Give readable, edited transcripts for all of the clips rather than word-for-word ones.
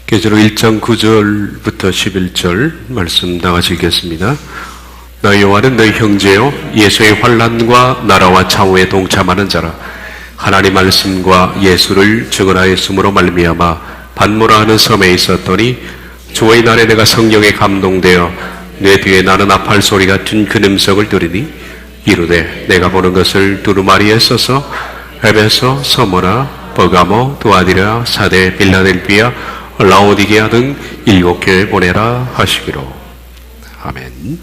계시록 1장 9절부터 11절 말씀 나가시 읽겠습니다. 너희 요한은 너희 형제요 예수의 환난과 나라와 창후에 동참하는 자라. 하나님 말씀과 예수를 증언하였으므로 말미암아 반모라 하는 섬에 있었더니 주의 날에 내가 성령에 감동되어 내 뒤에 나는 아팔 소리 같은 큰 음성을 들으니 이르되 내가 보는 것을 두루마리에 써서 에베소, 서머나, 버가모, 두아디라, 사대, 빌라델비아, 라오디게아 등 7교회에 보내라 하시기로. 아멘.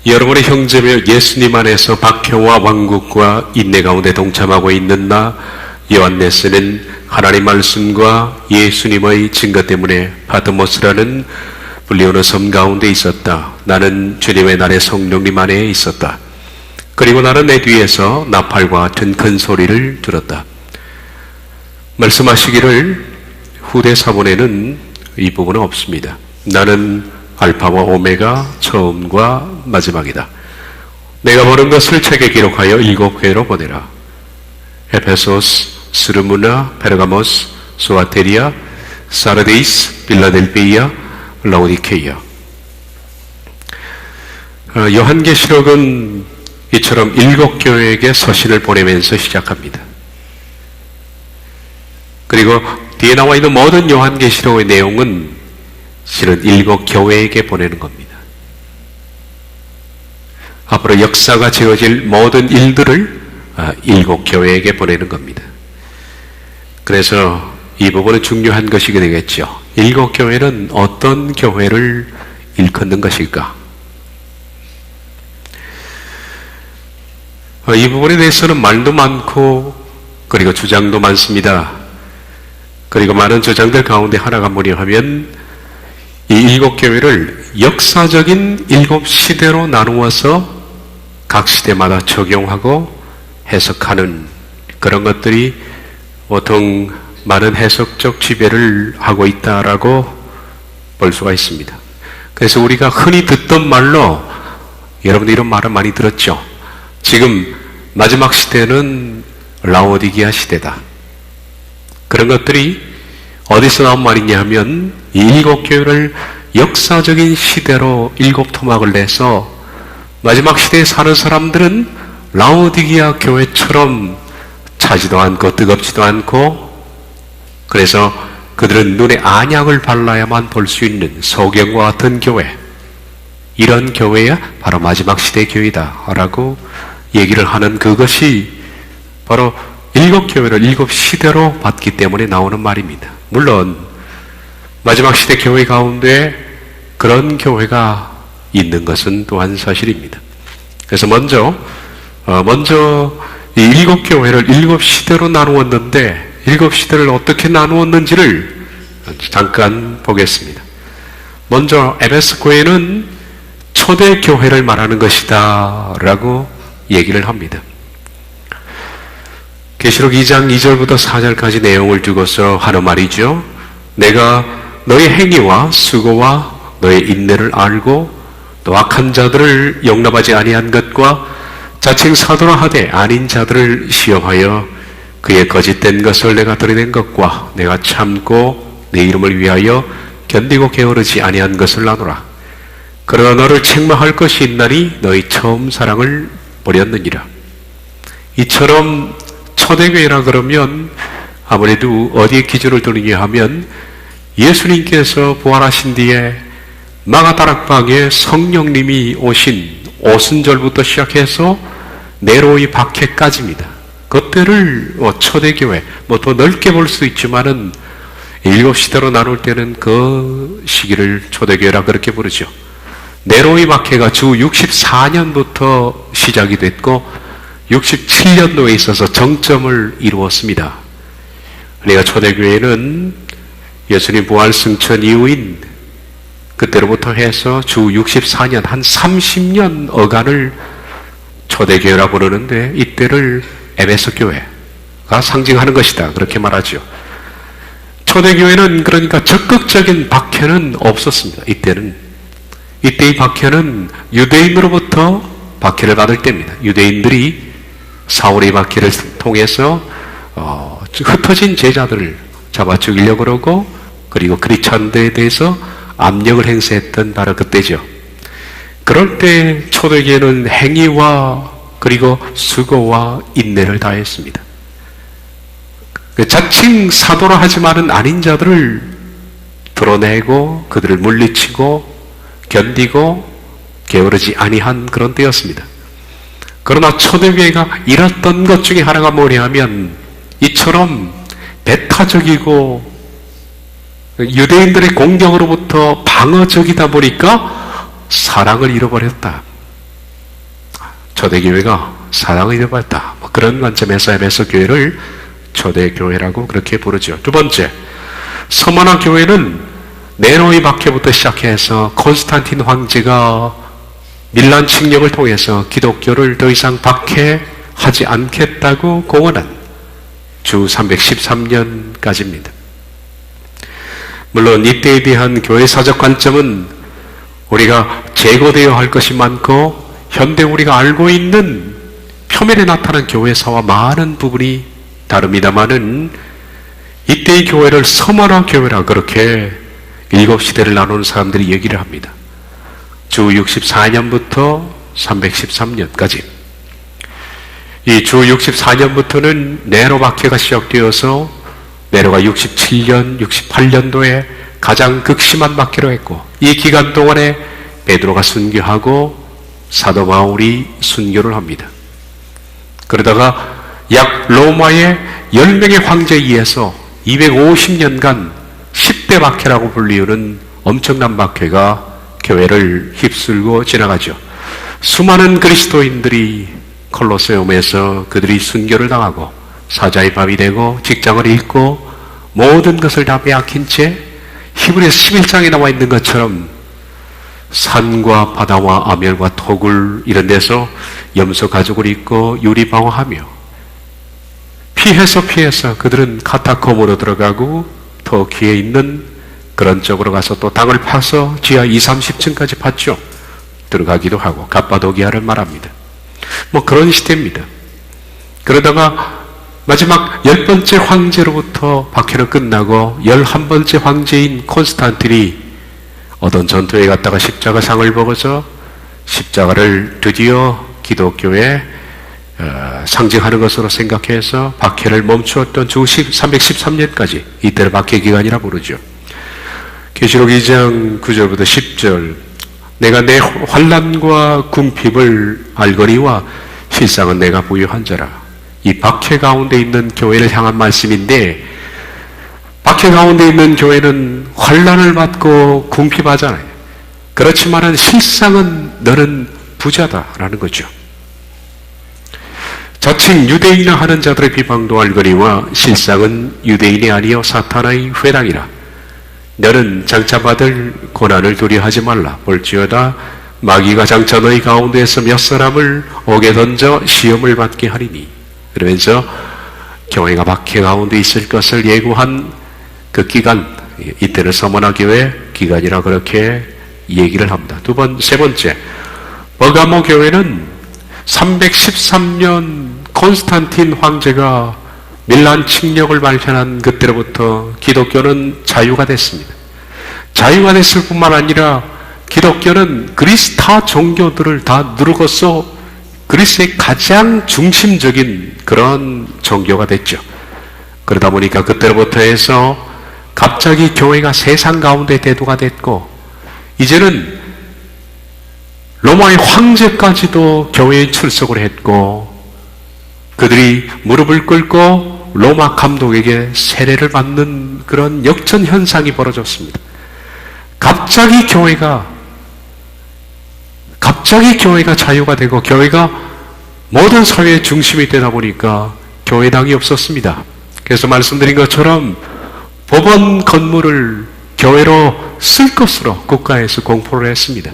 여러분의 형제며 예수님 안에서 박해와 왕국과 인내 가운데 동참하고 있는 나 요한네스는 하나님 말씀과 예수님의 증거 때문에 파트모스라는 불리우는 섬 가운데 있었다. 나는 주님의 날에 성령님 안에 있었다. 그리고 나는 내 뒤에서 나팔과 같은 큰 소리를 들었다. 말씀하시기를 후대 사본에는 이 부분은 없습니다. 나는 알파와 오메가 처음과 마지막이다. 내가 보는 것을 책에 기록하여 7교회로 보내라. 에페소스, 스르무나, 페르가모스, 수아테리아, 사르디스, 빌라델비아, 라오디케이아. 요한계시록은 이처럼 7교회에게 서신을 보내면서 시작합니다. 그리고 뒤에 나와 있는 모든 요한계시록의 내용은 실은 7교회에게 보내는 겁니다. 앞으로 역사가 지어질 모든 일들을 7교회에게 보내는 겁니다. 그래서 이 부분은 중요한 것이 되겠죠. 7교회는 어떤 교회를 일컫는 것일까? 이 부분에 대해서는 말도 많고 그리고 주장도 많습니다. 그리고 많은 주장들 가운데 하나가 뭐냐 하면 이 7교회를 역사적인 7시대로 나누어서 각 시대마다 적용하고 해석하는 그런 것들이 보통 많은 해석적 지배를 하고 있다라고 볼 수가 있습니다. 그래서 우리가 흔히 듣던 말로 여러분들 이런 말을 많이 들었죠. 지금 마지막 시대는 라오디게아 시대다. 그런 것들이 어디서 나온 말이냐 하면 이 7교회를 역사적인 시대로 7토막을 내서 마지막 시대에 사는 사람들은 라오디게아 교회처럼 차지도 않고 뜨겁지도 않고 그래서 그들은 눈에 안약을 발라야만 볼 수 있는 소경과 같은 교회, 이런 교회야 바로 마지막 시대 교회다 라고 얘기를 하는 그것이 바로 7교회를 7시대로 봤기 때문에 나오는 말입니다. 물론 마지막 시대 교회 가운데 그런 교회가 있는 것은 또한 사실입니다. 그래서 먼저 이 7교회를 7시대로 나누었는데 7시대를 어떻게 나누었는지를 잠깐 보겠습니다. 먼저 에베소 교회는 초대교회를 말하는 것이다 라고 얘기를 합니다. 계시록 2장 2절부터 4절까지 내용을 두고서 하는 말이죠. 내가 너의 행위와 수고와 너의 인내를 알고 또 악한 자들을 용납하지 아니한 것과 자칭 사도라 하되 아닌 자들을 시험하여 그의 거짓된 것을 내가 들여낸 것과 내가 참고 내 이름을 위하여 견디고 게으르지 아니한 것을 나누라. 그러나 너를 책망할 것이 있나니 너희 처음 사랑을 버렸느니라. 이처럼 초대교회라 그러면 아무래도 어디에 기준을 두느냐 하면 예수님께서 부활하신 뒤에 마가다락방에 성령님이 오신 오순절부터 시작해서 네로의 박해까지입니다. 그때를 초대교회, 더 넓게 볼 수 있지만은 7시대로 나눌 때는 그 시기를 초대교회라 그렇게 부르죠. 네로의 박해가 주 64년부터 시작이 됐고 67년도에 있어서 정점을 이루었습니다. 그러니까 초대교회는 예수님 부활 승천 이후인 그때로부터 해서 주 64년, 한 30년 어간을 초대교회라고 부르는데 이때를 에베소 교회가 상징하는 것이다 그렇게 말하죠. 초대교회는 그러니까 적극적인 박해는 없었습니다. 이때는 이때 이 박해는 유대인으로부터 박해를 받을 때입니다. 유대인들이 사울의 박해를 통해서 흩어진 제자들을 잡아 죽이려고 그러고, 그리고 크리스찬들에 대해서 압력을 행사했던 바로 그때죠. 그럴 때 초대교회는 행위와 그리고 수고와 인내를 다했습니다. 자칭 사도라 하지만은 아닌 자들을 드러내고 그들을 물리치고 견디고 게으르지 아니한 그런 때였습니다. 그러나 초대교회가 잃었던 것 중에 하나가 뭐냐면, 이처럼 배타적이고 유대인들의 공격으로부터 방어적이다 보니까 사랑을 잃어버렸다. 초대교회가 사랑을 잃어버렸다. 그런 관점에서 에베소 교회를 초대교회라고 그렇게 부르죠. 두 번째, 서머나 교회는 네로의 박해부터 시작해서 콘스탄틴 황제가 밀란 칙령을 통해서 기독교를 더 이상 박해하지 않겠다고 공언한 주 313년까지입니다. 물론 이때에 대한 교회사적 관점은 우리가 재고되어야 할 것이 많고, 현대 우리가 알고 있는 표면에 나타난 교회사와 많은 부분이 다릅니다마는, 이때의 교회를 서머나 교회라 그렇게 7시대를 나누는 사람들이 얘기를 합니다. 주 64년부터 313년까지. 이 주 64년부터는 네로 박해가 시작되어서 네로가 67년, 68년도에 가장 극심한 박해로 했고, 이 기간 동안에 베드로가 순교하고 사도 바울이 순교를 합니다. 그러다가 약 로마의 10명의 황제에 의해서 250년간 10대 박해라고 불리우는 엄청난 박해가 교회를 휩쓸고 지나가죠. 수많은 그리스도인들이 콜로세움에서 그들이 순교를 당하고 사자의 밥이 되고 직장을 잃고 모든 것을 다 빼앗긴 채 히브리서 11장에 나와 있는 것처럼 산과 바다와 아멸과 토굴 이런 데서 염소 가죽을 입고 유리방어하며 피해서 그들은 카타콤으로 들어가고 터키에 있는 그런 쪽으로 가서 또 땅을 파서 지하 20, 30층까지 팠죠. 들어가기도 하고 갑바도기아를 말합니다. 뭐 그런 시대입니다. 그러다가 마지막 10번째 황제로부터 박해는 끝나고 11번째 황제인 콘스탄틴이 어떤 전투에 갔다가 십자가상을 먹어서 십자가를 드디어 기독교에 상징하는 것으로 생각해서 박해를 멈추었던 주 313년까지 이때를 박해 기간이라 부르죠. 계시록 2장 9절부터 10절, 내가 내 환난과 궁핍을 알거니와 실상은 내가 부유한 자라. 이 박해 가운데 있는 교회를 향한 말씀인데, 박해 가운데 있는 교회는 환난을 받고 궁핍하잖아요. 그렇지만은 실상은 너는 부자다라는 거죠. 자칭 유대인이라 하는 자들의 비방도 알거니와 실상은 유대인이 아니요 사탄의 회당이라. 너는 장차 받을 고난을 두려워하지 말라. 볼지어다 마귀가 장차 너희 가운데에서 몇 사람을 옥에 던져 시험을 받게 하리니. 그러면서 교회가 박해 가운데 있을 것을 예고한 그 기간, 이때를 서머나 교회 기간이라 그렇게 얘기를 합니다. 세 번째, 버가모 교회는 313년 콘스탄틴 황제가 밀란 칙령을 발견한 그때로부터 기독교는 자유가 됐습니다. 자유가 됐을 뿐만 아니라 기독교는 그리스 타 종교들을 다 누르고서 그리스의 가장 중심적인 그런 종교가 됐죠. 그러다 보니까 그때로부터 해서 갑자기 교회가 세상 가운데 대도가 됐고, 이제는 로마의 황제까지도 교회에 출석을 했고, 그들이 무릎을 꿇고 로마 감독에게 세례를 받는 그런 역전 현상이 벌어졌습니다. 갑자기 교회가 자유가 되고 교회가 모든 사회의 중심이 되다 보니까 교회당이 없었습니다. 그래서 말씀드린 것처럼 법원 건물을 교회로 쓸 것으로 국가에서 공포를 했습니다.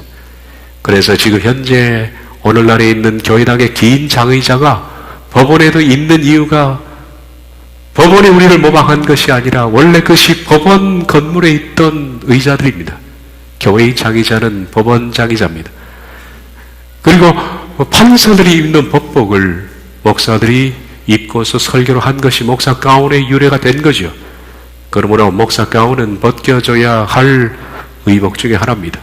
그래서 지금 현재 오늘날에 있는 교회당의 긴 장의자가 법원에도 있는 이유가 법원이 우리를 모방한 것이 아니라 원래 그것이 법원 건물에 있던 의자들입니다. 교회의 장의자는 법원 장의자입니다. 그리고 판사들이 입는 법복을 목사들이 입고서 설교를 한 것이 목사 가운의 유래가 된 거죠. 그러므로 목사 가운은 벗겨져야 할 의복 중에 하나입니다.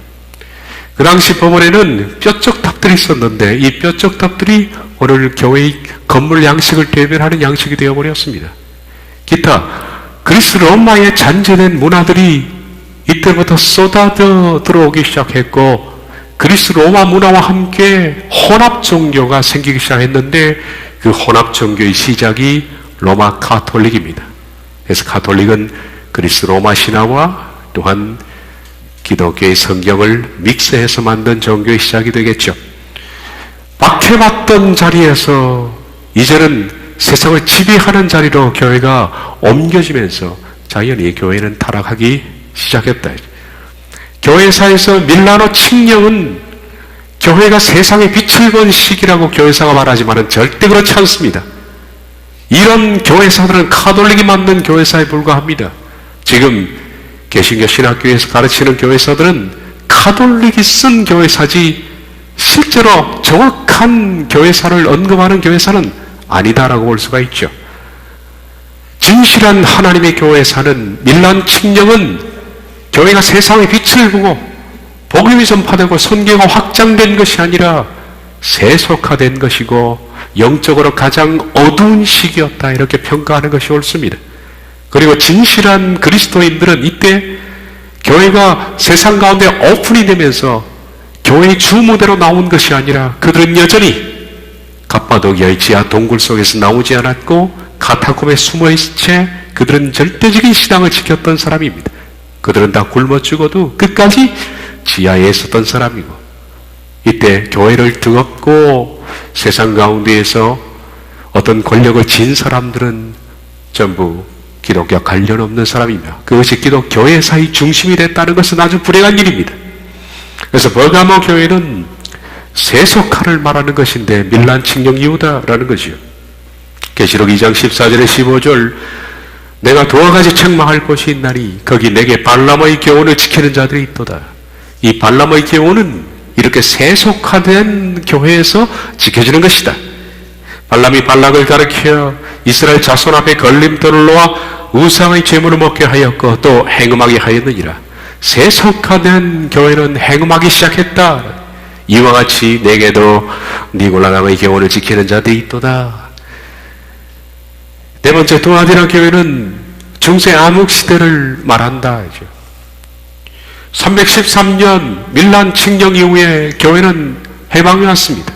그 당시 법원에는 뼈쪽탑들이 있었는데 이 뼈쪽탑들이 오늘 교회의 건물 양식을 대변하는 양식이 되어버렸습니다. 기타 그리스 로마에 잔재된 문화들이 이때부터 쏟아져 들어오기 시작했고 그리스 로마 문화와 함께 혼합 종교가 생기기 시작했는데 그 혼합 종교의 시작이 로마 가톨릭입니다. 그래서 가톨릭은 그리스 로마 신화와 또한 기독교의 성경을 믹스해서 만든 종교의 시작이 되겠죠. 박해받던 자리에서 이제는 세상을 지배하는 자리로 교회가 옮겨지면서 자연히 교회는 타락하기 시작했다. 교회사에서 밀라노 칙령은 교회가 세상에 빛을 본 시기라고 교회사가 말하지만 절대 그렇지 않습니다. 이런 교회사들은 카톨릭이 만든 교회사에 불과합니다. 지금 개신교 신학교에서 가르치는 교회사들은 카톨릭이 쓴 교회사지 실제로 정확한 교회사를 언급하는 교회사는 아니다라고 볼 수가 있죠. 진실한 하나님의 교회사는 밀란 칙령은 교회가 세상의 빛을 보고 복음이 전파되고 선교가 확장된 것이 아니라 세속화된 것이고 영적으로 가장 어두운 시기였다 이렇게 평가하는 것이 옳습니다. 그리고 진실한 그리스도인들은 이때 교회가 세상 가운데 오픈이 되면서 교회의 주무대로 나온 것이 아니라 그들은 여전히 갑바도기아의 지하 동굴 속에서 나오지 않았고 카타콤에 숨어있을 채 그들은 절대적인 신앙을 지켰던 사람입니다. 그들은 다 굶어 죽어도 끝까지 지하에 있었던 사람이고 이때 교회를 드겁고 세상 가운데에서 어떤 권력을 진 사람들은 전부 기독교와 관련 없는 사람입니다. 그것이 기독교회사의 중심이 됐다는 것은 아주 불행한 일입니다. 그래서 버가모 교회는 세속화를 말하는 것인데 밀란 칙령 이후다라는 것이요. 계시록 2장 14절에 15절 내가 두어 가지 책망할 곳이 있나니 거기 내게 발람의 교훈을 지키는 자들이 있도다. 이 발람의 교훈은 이렇게 세속화된 교회에서 지켜지는 것이다. 발람이 발락을 가르쳐 이스라엘 자손 앞에 걸림돌을 놓아 우상의 제물을 먹게 하였고 또 행음하게 하였느니라. 세속화된 교회는 행음하기 시작했다. 이와 같이 내게도 니골라당의 교훈을 지키는 자들이 있도다. 네 번째 두아디라 교회는 중세 암흑 시대를 말한다. 313년 밀란 칙령 이후에 교회는 해방이 왔습니다.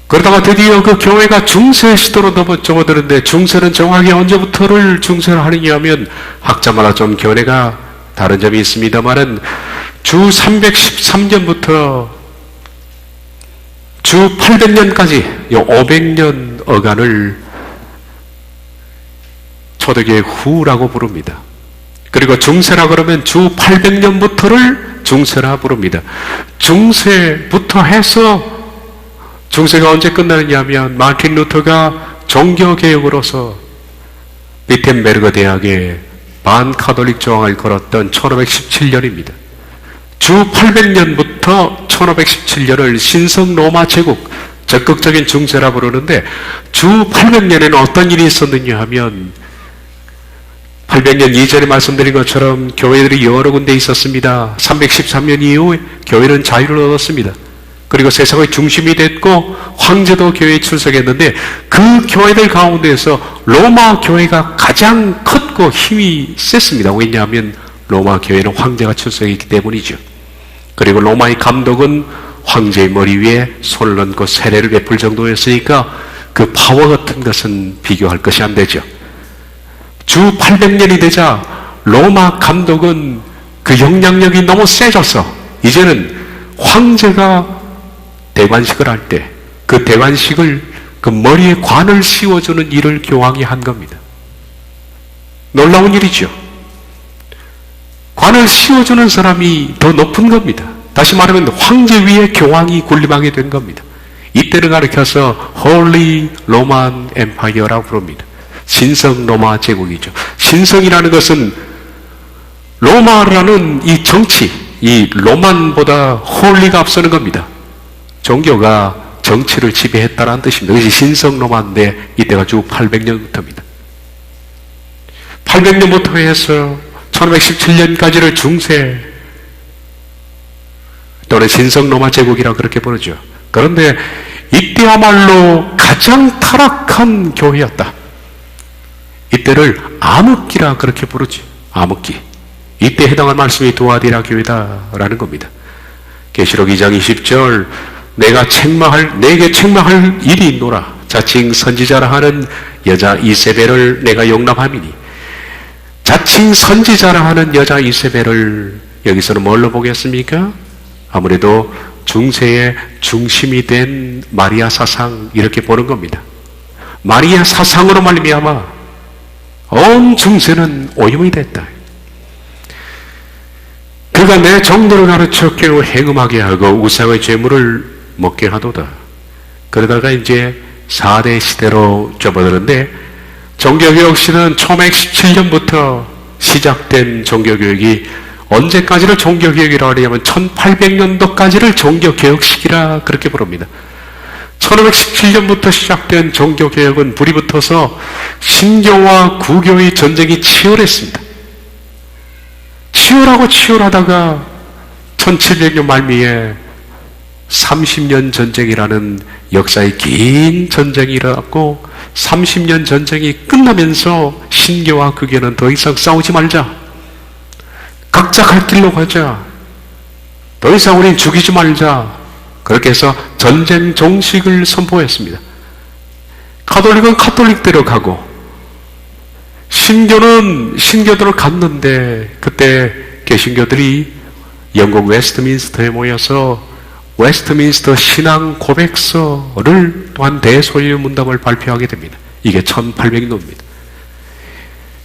그러다가 드디어 그 교회가 중세 시대로 접어드는데 중세는 정확히 언제부터를 중세를 하느냐 하면 학자마다 좀 견해가 다른 점이 있습니다만은 주 313년부터 주 800년까지 요 500년 어간을 초대교회 후라고 부릅니다. 그리고 중세라 그러면 주 800년부터를 중세라 부릅니다. 중세부터 해서 중세가 언제 끝나느냐 하면 마틴 루터가 종교개혁으로서 위텐베르그 대학에 반카톨릭 조항을 걸었던 1517년입니다. 주 800년부터 1517년을 신성 로마 제국, 적극적인 중세라 부르는데 주 800년에는 어떤 일이 있었느냐 하면 800년 이전에 말씀드린 것처럼 교회들이 여러 군데 있었습니다. 313년 이후에 교회는 자유를 얻었습니다. 그리고 세상의 중심이 됐고 황제도 교회에 출석했는데 그 교회들 가운데에서 로마 교회가 가장 컸고 힘이 셌습니다. 왜냐하면 로마 교회는 황제가 출석했기 때문이죠. 그리고 로마의 감독은 황제의 머리 위에 손을 얹고 세례를 베풀 정도였으니까 그 파워 같은 것은 비교할 것이 안 되죠. 주 800년이 되자 로마 감독은 그 영향력이 너무 세져서 이제는 황제가 대관식을 할 때 그 대관식을 그 머리에 관을 씌워주는 일을 교황이 한 겁니다. 놀라운 일이죠. 관을 씌워주는 사람이 더 높은 겁니다. 다시 말하면 황제 위에 교황이 군림하게 된 겁니다. 이때를 가리켜서 Holy Roman Empire라고 부릅니다. 신성 로마 제국이죠. 신성이라는 것은 로마라는 이 정치, 이 로만보다 홀리가 앞서는 겁니다. 종교가 정치를 지배했다는 뜻입니다. 그것이 신성 로마인데 이때가 쭉 800년부터입니다. 800년부터 해서 1517년까지를 중세 또는 신성 로마 제국이라고 그렇게 부르죠. 그런데 이때야말로 가장 타락한 교회였다. 이때를 암흑기라 그렇게 부르지. 암흑기. 이때 해당한 말씀이 두아디라 교회다라는 겁니다. 계시록 2장 20절 내게 책망할 일이 있노라. 자칭 선지자라 하는 여자 이세벨을 내가 용납함이니. 자칭 선지자라 하는 여자 이세벨을 여기서는 뭘로 보겠습니까? 아무래도 중세의 중심이 된 마리아 사상 이렇게 보는 겁니다. 마리아 사상으로 말미암아 온 중세는 오염이 됐다. 그가 내 정도를 가르쳐 깨우 행음하게 하고 우상의 제물을 먹게 하도다. 그러다가 이제 4대 시대로 접어드는데 종교개혁 시대는 1517년부터 시작된 종교개혁이 언제까지를 종교개혁이라고 하냐면 1800년도까지를 종교개혁 시기라 그렇게 부릅니다. 1517년부터 시작된 종교개혁은 불이 붙어서 신교와 구교의 전쟁이 치열했습니다. 치열하다가 1700년 말미에 30년 전쟁이라는 역사의 긴 전쟁이 일어났고 30년 전쟁이 끝나면서 신교와 구교는 더 이상 싸우지 말자. 각자 갈 길로 가자. 더 이상 우린 죽이지 말자. 그렇게 해서 전쟁 종식을 선포했습니다. 가톨릭은 가톨릭대로 가고 신교는 신교대로 갔는데 그때 개신교들이 영국 웨스트민스터에 모여서 웨스트민스터 신앙 고백서를 또한 대소유 문답을 발표하게 됩니다. 이게 1800년입니다.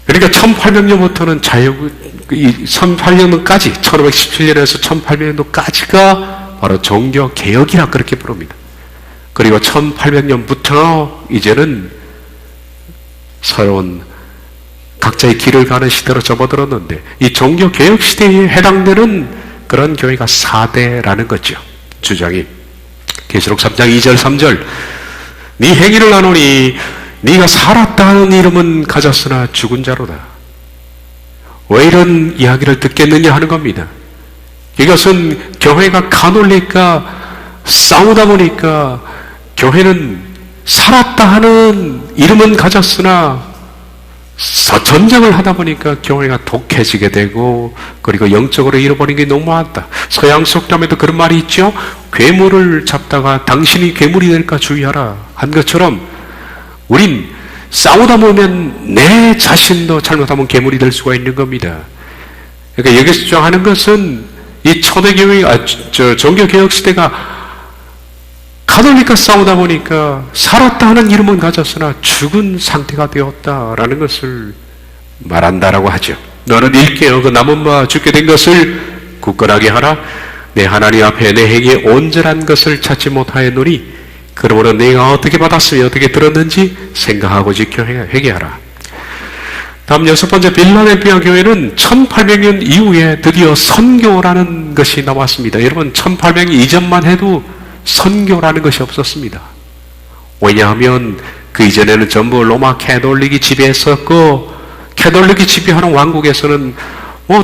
그러니까 1800년부터는 1800년까지 1517년에서 1800년도까지가 바로 종교개혁이라 그렇게 부릅니다. 그리고 1800년부터 이제는 새로운 각자의 길을 가는 시대로 접어들었는데 이 종교개혁 시대에 해당되는 그런 교회가 4대라는 거죠. 주장이 계시록 3장 2절 3절 네 행위를 아노니 네가 살았다 하는 이름은 가졌으나 죽은 자로다. 왜 이런 이야기를 듣겠느냐 하는 겁니다. 이것은 교회가 가놀리까 싸우다 보니까 교회는 살았다 하는 이름은 가졌으나 전쟁을 하다 보니까 교회가 독해지게 되고 그리고 영적으로 잃어버린 게 너무 많다. 서양 속담에도 그런 말이 있죠. 괴물을 잡다가 당신이 괴물이 될까 주의하라 한 것처럼 우린 싸우다 보면 내 자신도 잘못하면 괴물이 될 수가 있는 겁니다. 그러니까 여기서 주장하는 것은 이 초대교회, 종교개혁 시대가 가톨릭과 싸우다 보니까 살았다 하는 이름은 가졌으나 죽은 상태가 되었다라는 것을 말한다라고 하죠. 너는 일깨어 그 남은 바 죽게 된 것을 굳건하게 하라. 내 하나님 앞에 내 행위에 온전한 것을 찾지 못하였노니 그러므로 내가 어떻게 받았으며 어떻게 들었는지 생각하고 지켜 회개하라. 다음 6번째 빌라델피아 교회는 1800년 이후에 드디어 선교라는 것이 나왔습니다. 여러분 1800년 이전만 해도 선교라는 것이 없었습니다. 왜냐하면 그 이전에는 전부 로마 캐톨릭이 지배했었고 캐톨릭이 지배하는 왕국에서는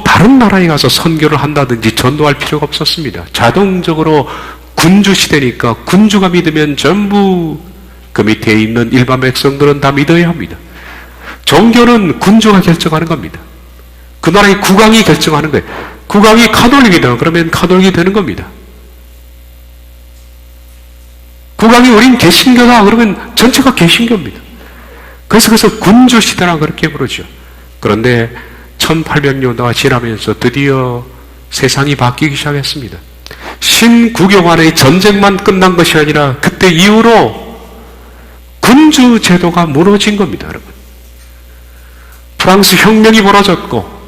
다른 나라에 가서 선교를 한다든지 전도할 필요가 없었습니다. 자동적으로 군주 시대니까 군주가 믿으면 전부 그 밑에 있는 일반 백성들은 다 믿어야 합니다. 종교는 군주가 결정하는 겁니다. 그 나라의 국왕이 결정하는 거예요. 국왕이 가톨릭이다 그러면 가톨릭이 되는 겁니다. 국왕이 우린 개신교다 그러면 전체가 개신교입니다. 그래서 군주 시대라 그렇게 부르죠. 그런데 1800년도가 지나면서 드디어 세상이 바뀌기 시작했습니다. 신구교 간의 전쟁만 끝난 것이 아니라 그때 이후로 군주 제도가 무너진 겁니다, 여러분. 프랑스 혁명이 벌어졌고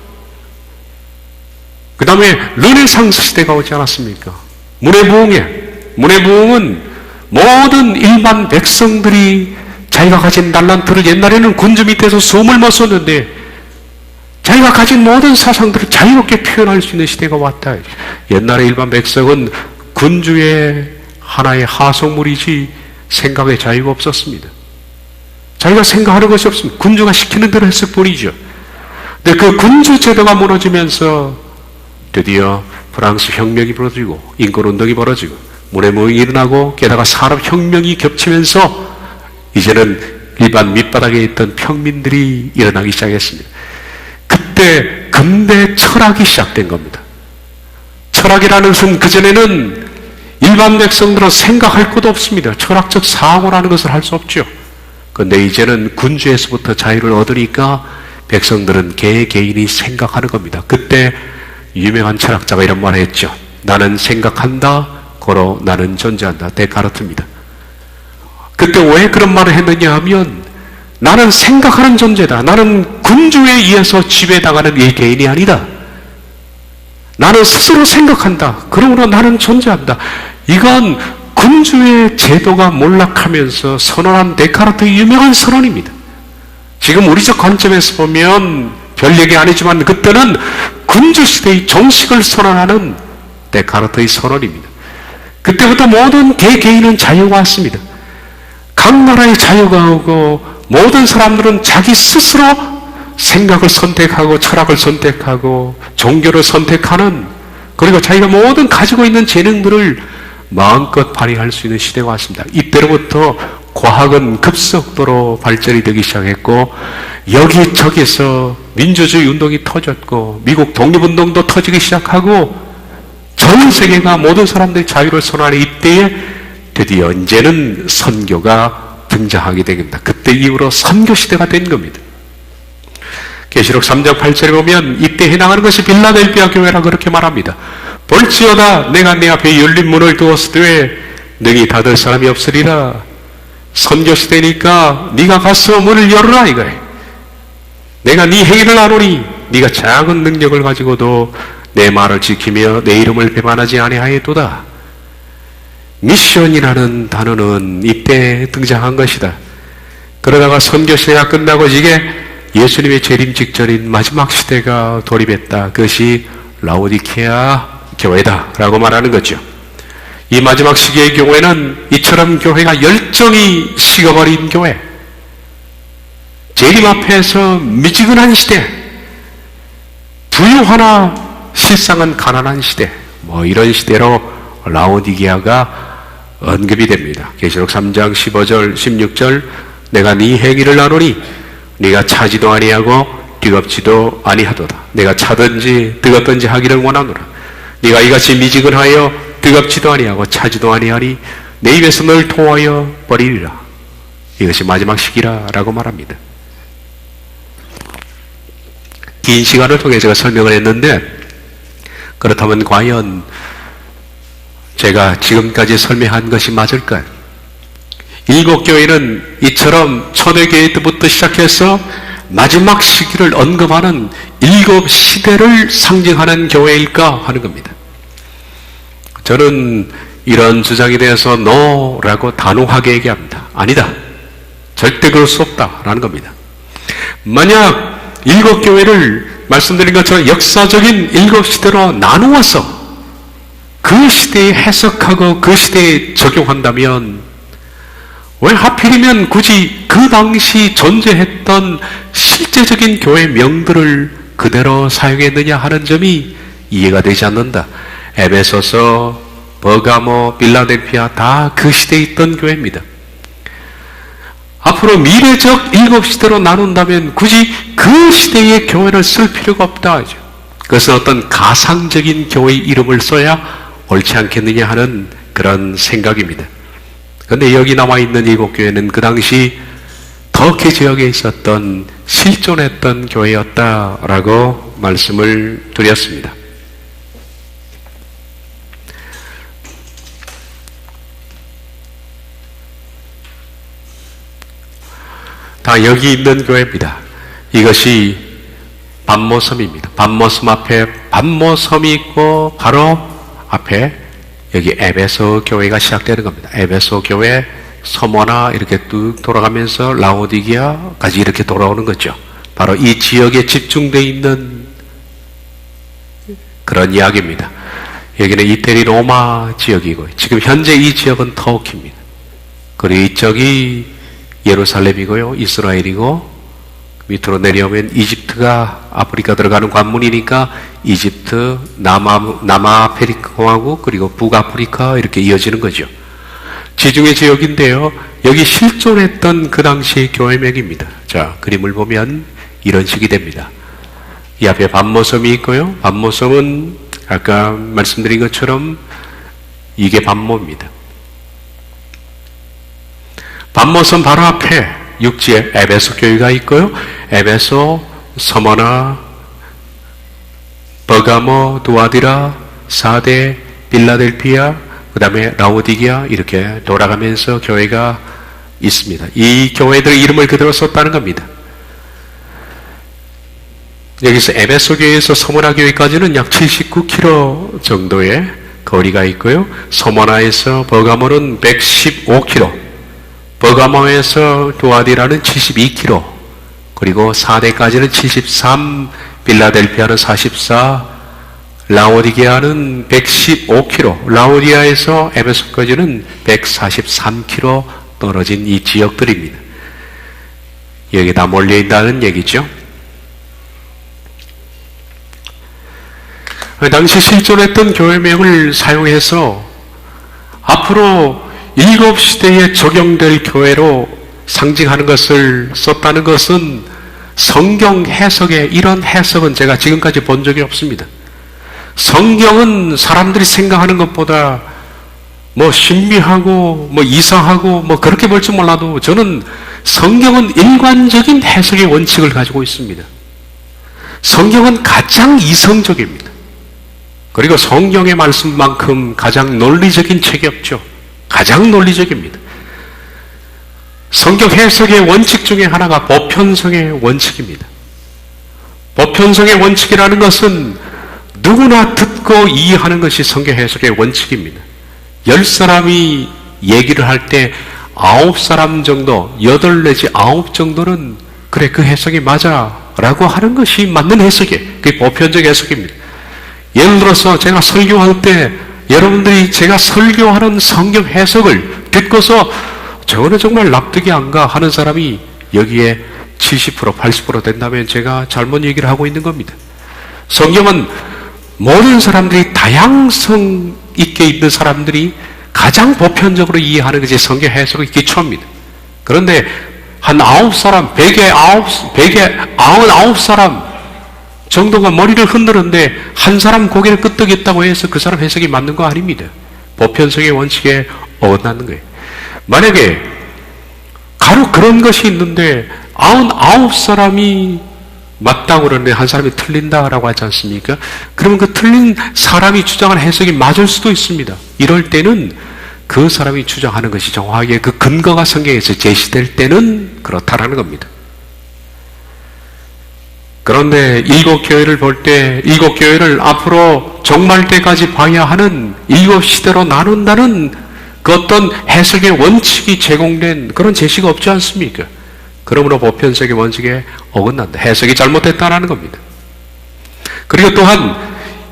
그 다음에 르네상스 시대가 오지 않았습니까? 문해부흥은 모든 일반 백성들이 자기가 가진 달란트를 옛날에는 군주 밑에서 숨을 못 썼는데 자기가 가진 모든 사상들을 자유롭게 표현할 수 있는 시대가 왔다. 옛날에 일반 백성은 군주의 하나의 하속물이지 생각의 자유가 없었습니다. 자기가 생각하는 것이 없습니다. 군주가 시키는 대로 했을 뿐이죠. 근데 그 군주 제도가 무너지면서 드디어 프랑스 혁명이 벌어지고 인권운동이 벌어지고 문해무용이 일어나고 게다가 산업혁명이 겹치면서 이제는 일반 밑바닥에 있던 평민들이 일어나기 시작했습니다. 그때 근대 철학이 시작된 겁니다. 철학이라는 것은 그전에는 일반 백성들은 생각할 것도 없습니다. 철학적 사고라는 것을 할 수 없죠. 그런데 이제는 군주에서부터 자유를 얻으니까 백성들은 개개인이 생각하는 겁니다. 그때 유명한 철학자가 이런 말을 했죠. 나는 생각한다, 고로 나는 존재한다. 데카르트입니다. 그때 왜 그런 말을 했느냐 하면 나는 생각하는 존재다. 나는 군주에 의해서 지배당하는 이 개인이 아니다. 나는 스스로 생각한다. 그러므로 나는 존재한다. 이건 군주의 제도가 몰락하면서 선언한 데카르트의 유명한 선언입니다. 지금 우리적 관점에서 보면 별 얘기 아니지만 그때는 군주시대의 종식을 선언하는 데카르트의 선언입니다. 그때부터 모든 개개인은 자유가 왔습니다. 각 나라의 자유가 오고 모든 사람들은 자기 스스로 생각을 선택하고 철학을 선택하고 종교를 선택하는, 그리고 자기가 모든 가지고 있는 재능들을 마음껏 발휘할 수 있는 시대가 왔습니다. 이때로부터 과학은 급속도로 발전이 되기 시작했고 여기저기서 민주주의 운동이 터졌고 미국 독립운동도 터지기 시작하고 전 세계가 모든 사람들이 자유를 선언하는 이때에 드디어 이제는 선교가 등장하게 됩니다. 그때 이후로 선교 시대가 된 겁니다. 계시록 3장 8절에 보면 이때 해당하는 것이 빌라델피아 교회라 그렇게 말합니다. 볼지어다 내가 네 앞에 열린 문을 두었으되 능히 닫을 사람이 없으리라. 선교 시대니까 네가 가서 문을 열어라 이거예요. 내가 네 행위를 아노니 네가 작은 능력을 가지고도 내 말을 지키며 내 이름을 배반하지 아니하였도다. 미션이라는 단어는 이때 등장한 것이다. 그러다가 선교 시대가 끝나고 이게 예수님의 재림 직전인 마지막 시대가 돌입했다. 그것이 라오디케아 교회다 라고 말하는 거죠. 이 마지막 시기의 경우에는 이처럼 교회가 열정이 식어버린 교회, 재림 앞에서 미지근한 시대, 부유하나 실상은 가난한 시대, 이런 시대로 라오디게아가 언급이 됩니다. 계시록 3장 15절 16절 내가 네 행위를 아노니 네가 차지도 아니하고 뜨겁지도 아니하도다. 내가 차든지 뜨겁든지 하기를 원하노라. 네가 이같이 미지근하여 뜨겁지도 아니하고 차지도 아니하니 내 입에서 널 토하여 버리리라. 이것이 마지막 시기라 라고 말합니다. 긴 시간을 통해 제가 설명을 했는데 그렇다면 과연 제가 지금까지 설명한 것이 맞을까요? 일곱 교회는 이처럼 초대교회 때부터 시작해서 마지막 시기를 언급하는 일곱 시대를 상징하는 교회일까 하는 겁니다. 저는 이런 주장에 대해서 노라고 단호하게 얘기합니다. 아니다. 절대 그럴 수 없다라는 겁니다. 만약 일곱 교회를 말씀드린 것처럼 역사적인 일곱 시대로 나누어서 그 시대에 해석하고 그 시대에 적용한다면 왜 하필이면 굳이 그 당시 존재했던 실제적인 교회 명들을 그대로 사용했느냐 하는 점이 이해가 되지 않는다. 에베소서, 버가모, 빌라델피아 다 그 시대에 있던 교회입니다. 앞으로 미래적 일곱 시대로 나눈다면 굳이 그 시대의 교회를 쓸 필요가 없다 하죠. 그것은 어떤 가상적인 교회 이름을 써야 옳지 않겠느냐 하는 그런 생각입니다. 그런데 여기 나와 있는 일곱 교회는 그 당시 터키 지역에 있었던 실존했던 교회였다라고 말씀을 드렸습니다. 다 여기 있는 교회입니다. 이것이 반모섬입니다. 반모섬 앞에 반모섬이 있고 바로 앞에 여기 에베소 교회가 시작되는 겁니다. 에베소 교회 서머나 이렇게 뚝 돌아가면서 라오디게아까지 이렇게 돌아오는 거죠. 바로 이 지역에 집중되어 있는 그런 이야기입니다. 여기는 이태리 로마 지역이고 지금 현재 이 지역은 터키입니다. 그리고 이쪽이 예루살렘이고요. 이스라엘이고 밑으로 내려오면 이집트가 아프리카 들어가는 관문이니까 이집트, 남아프리카 공화국 그리고 북아프리카 이렇게 이어지는 거죠. 지중해 지역인데요. 여기 실존했던 그 당시의 교회명입니다. 자, 그림을 보면 이런 식이 됩니다. 이 앞에 반모섬이 있고요. 반모섬은 아까 말씀드린 것처럼 이게 반모입니다. 반모섬 바로 앞에 육지에 에베소 교회가 있고요. 에베소, 서머나, 버가모, 두아디라, 사데, 빌라델피아, 그 다음에 라오디게아 이렇게 돌아가면서 교회가 있습니다. 이 교회들의 이름을 그대로 썼다는 겁니다. 여기서 에베소 교회에서 서머나 교회까지는 약 79km 정도의 거리가 있고요. 서머나에서 버가모는 115km, 버가모에서 두아디라는 72km, 그리고 사대까지는 73, 빌라델피아는 44, 라오디게아는 115km, 라오디아에서 에베소까지는 143km 떨어진 이 지역들입니다. 여기 다 몰려있다는 얘기죠. 당시 실존했던 교회명을 사용해서 앞으로 7시대에 적용될 교회로 상징하는 것을 썼다는 것은 성경 해석에 이런 해석은 제가 지금까지 본 적이 없습니다. 성경은 사람들이 생각하는 것보다 뭐 신비하고 뭐 이상하고 뭐 그렇게 볼 줄 몰라도 저는 성경은 일관적인 해석의 원칙을 가지고 있습니다. 성경은 가장 이성적입니다. 그리고 성경의 말씀만큼 가장 논리적인 책이 없죠. 가장 논리적입니다. 성경 해석의 원칙 중에 하나가 보편성의 원칙입니다. 보편성의 원칙이라는 것은 누구나 듣고 이해하는 것이 성경 해석의 원칙입니다. 10사람이 얘기를 할 때 9사람 정도, 8 내지 9 정도는 그래 그 해석이 맞아 라고 하는 것이 맞는 해석이에요. 그게 보편적 해석입니다. 예를 들어서 제가 설교할 때 여러분들이 제가 설교하는 성경 해석을 듣고서 저거는 정말 납득이 안 가 하는 사람이 여기에 70%, 80% 된다면 제가 잘못 얘기를 하고 있는 겁니다. 성경은 모든 사람들이 다양성 있게 있는 사람들이 가장 보편적으로 이해하는 것이 성경 해석의 기초입니다. 그런데 한 9사람, 100에 99사람 정도가 머리를 흔드는데 한 사람 고개를 끄덕였다고 해서 그 사람 해석이 맞는 거 아닙니다. 보편성의 원칙에 어긋나는 거예요. 만약에 가로 그런 것이 있는데 99사람이 맞다고 그러는데 한 사람이 틀린다라고 하지 않습니까? 그러면 그 틀린 사람이 주장하는 해석이 맞을 수도 있습니다. 이럴 때는 그 사람이 주장하는 것이 정확하게 그 근거가 성경에서 제시될 때는 그렇다라는 겁니다. 그런데 7교회를 볼 때 7교회를 앞으로 종말 때까지 봐야 하는 7시대로 나눈다는 그 어떤 해석의 원칙이 제공된 그런 제시가 없지 않습니까? 그러므로 보편성의 원칙에 어긋난다. 해석이 잘못됐다라는 겁니다. 그리고 또한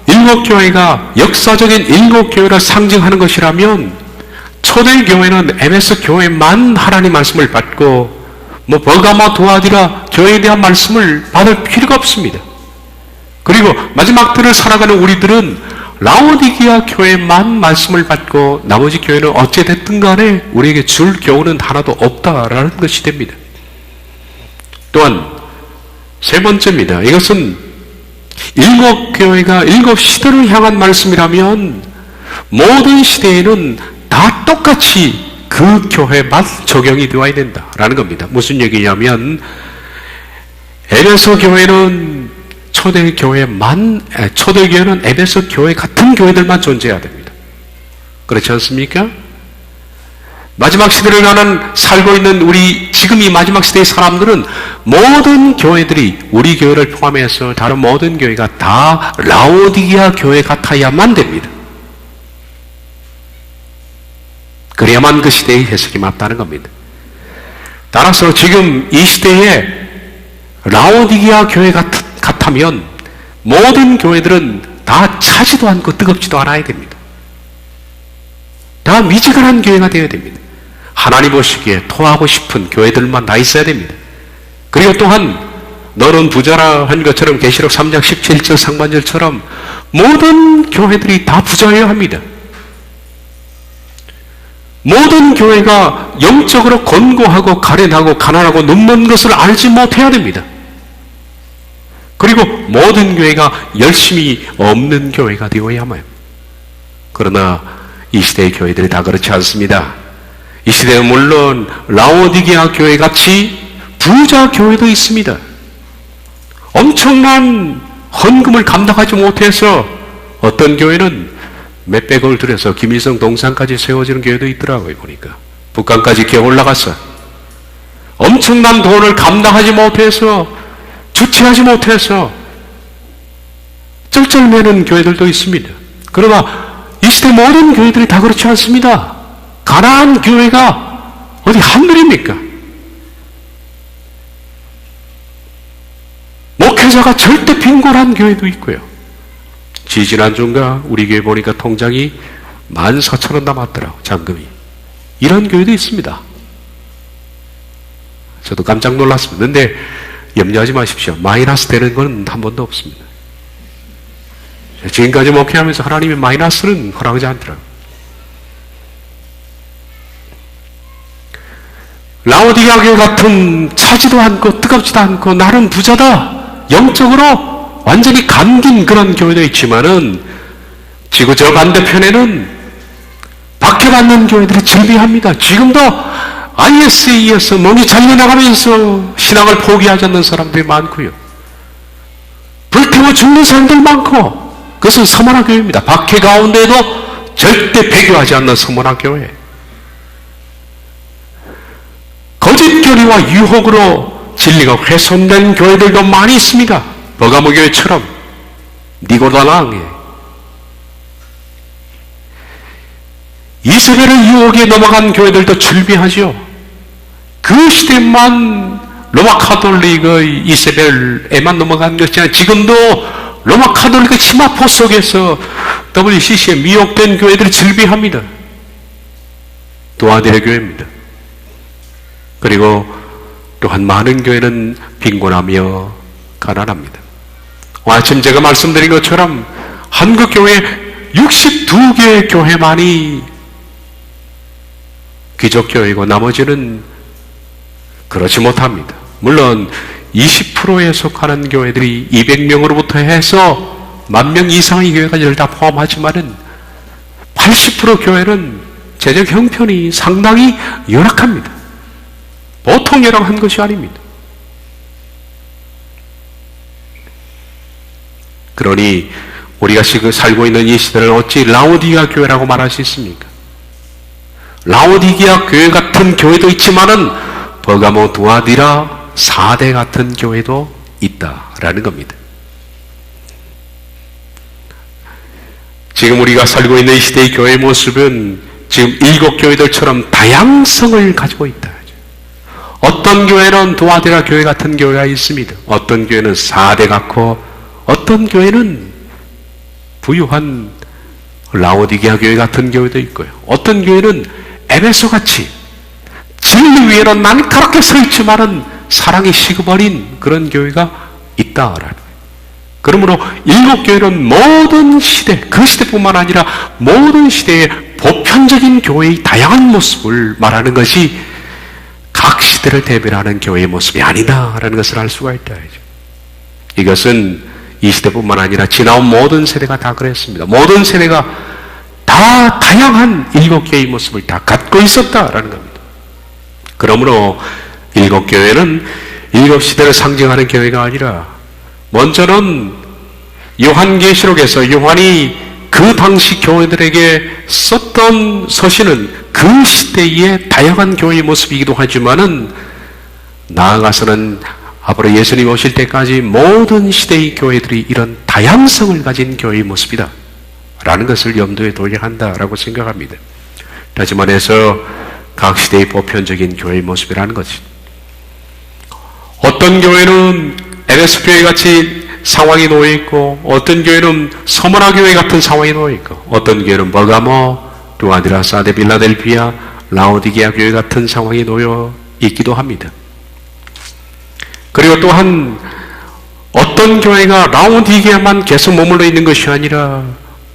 7교회가 역사적인 7교회를 상징하는 것이라면 초대교회는 에베소 교회만 하나님 말씀을 받고 뭐 버가마 두아디라 교회에 대한 말씀을 받을 필요가 없습니다. 그리고 마지막 때를 살아가는 우리들은 라오디게아 교회만 말씀을 받고 나머지 교회는 어찌됐든 간에 우리에게 줄 교훈은 하나도 없다라는 것이 됩니다. 또한 세 번째입니다. 이것은 7교회가 7시대를 향한 말씀이라면 모든 시대에는 다 똑같이 그 교회만 적용이 되어야 된다라는 겁니다. 무슨 얘기냐면 에베소 교회는 초대교회는 에베소 교회 같은 교회들만 존재해야 됩니다. 그렇지 않습니까? 마지막 시대를 살고 있는 우리 지금 이 마지막 시대의 사람들은 모든 교회들이 우리 교회를 포함해서 다른 모든 교회가 다 라오디게아 교회 같아야만 됩니다. 그래야만 그 시대의 해석이 맞다는 겁니다. 따라서 지금 이 시대에 라오디게아 교회 같다면 모든 교회들은 다 차지도 않고 뜨겁지도 않아야 됩니다. 다 미지근한 교회가 되어야 됩니다. 하나님 보시기에 토하고 싶은 교회들만 다 있어야 됩니다. 그리고 또한 너는 부자라 한 것처럼 계시록 3장 17절 상반절처럼 모든 교회들이 다 부자여야 합니다. 모든 교회가 영적으로 권고하고 가련하고 가난하고 눈먼 것을 알지 못해야 됩니다. 그리고 모든 교회가 열심히 없는 교회가 되어야만. 그러나 이 시대의 교회들이 다 그렇지 않습니다. 이 시대는 물론 라오디게아 교회 같이 부자 교회도 있습니다. 엄청난 헌금을 감당하지 못해서 어떤 교회는 몇백억을 들여서 김일성 동상까지 세워지는 교회도 있더라고요. 보니까 북한까지 기어 올라갔어. 엄청난 돈을 감당하지 못해서, 주체하지 못해서 쩔쩔매는 교회들도 있습니다. 그러나 이 시대 모든 교회들이 다 그렇지 않습니다. 가난한 교회가 어디 한둘입니까? 목회자가 절대 빈곤한 교회도 있고요. 지지난주인가 우리 교회 보니까 통장이 14,000원 남았더라고, 잔금이. 이런 교회도 있습니다. 저도 깜짝 놀랐습니다. 그런데 염려하지 마십시오. 마이너스 되는 건 한 번도 없습니다. 지금까지 목회하면서 하나님의 마이너스는 허락하지 않더라고요. 라오디게아 교회 같은 차지도 않고 뜨겁지도 않고 나는 부자다, 영적으로 완전히 감긴 그런 교회도 있지만은 지구 저 반대편에는 박해받는 교회들이 즐비합니다. 지금도 ISA에서 몸이 잘려나가면서 신앙을 포기하지 않는 사람들이 많고요. 불태워 죽는 사람들 많고, 그것은 서머나 교회입니다. 박해 가운데도 절대 배교하지 않는 서머나 교회. 거짓교리와 유혹으로 진리가 훼손된 교회들도 많이 있습니다. 버가모 교회처럼 니고다랑에 이세벨의 유혹에 넘어간 교회들도 즐비하죠. 그 시대만 로마 카톨릭의 이세벨에만 넘어간 것이 아니라 지금도 로마 카톨릭의 치마포 속에서 WCC에 미혹된 교회들이 즐비합니다. 도아들의 교회입니다. 그리고 또한 많은 교회는 빈곤하며 가난합니다. 아침 제가 말씀드린 것처럼 한국교회 62개의 교회만이 기독교회이고 나머지는 그렇지 못합니다. 물론 20%에 속하는 교회들이 200명으로부터 해서 10,000명 이상의 교회까지를 다 포함하지만은 80% 교회는 재정 형편이 상당히 열악합니다. 보통 열악한 것이 아닙니다. 그러니 우리가 지금 살고 있는 이 시대를 어찌 라오디게아 교회라고 말할 수 있습니까? 라오디게아 교회 같은 교회도 있지만은 버가모 두아디라 4대 같은 교회도 있다라는 겁니다. 지금 우리가 살고 있는 이 시대의 교회의 모습은 지금 7교회들처럼 다양성을 가지고 있다. 어떤 교회는 두아디라 교회 같은 교회가 있습니다. 어떤 교회는 4대 같고, 어떤 교회는 부유한 라오디게아 교회 같은 교회도 있고요. 어떤 교회는 에베소 같이 진리 위에는 날카롭게 서 있지만은 사랑이 식어버린 그런 교회가 있다라는 거예요. 그러므로 7교회는 모든 시대, 그 시대뿐만 아니라 모든 시대의 보편적인 교회의 다양한 모습을 말하는 것이 각 시대를 대변하는 교회의 모습이 아니다라는 것을 알 수가 있다. 이것은 이 시대뿐만 아니라 지나온 모든 세대가 다 그랬습니다. 모든 세대가 다 다양한 7개의 모습을 다 갖고 있었다라는 겁니다. 그러므로 7교회는 7시대를 상징하는 교회가 아니라 먼저는 요한계시록에서 요한이 그 당시 교회들에게 썼던 서신은 그 시대의 다양한 교회의 모습이기도 하지만은 나아가서는 앞으로 예수님 오실 때까지 모든 시대의 교회들이 이런 다양성을 가진 교회의 모습이다 라는 것을 염두에 둬야 한다라고 생각합니다. 다시 말해서 각 시대의 보편적인 교회의 모습이라는 것이, 어떤 교회는 에베소 교회 같이 상황이 놓여있고, 어떤 교회는 서머나 교회 같은 상황이 놓여있고, 어떤 교회는 버가모, 두아디라, 사데, 빌라델피아, 라오디게아 교회 같은 상황이 놓여 있기도 합니다. 그리고 또한 어떤 교회가 라오디게아만 계속 머물러 있는 것이 아니라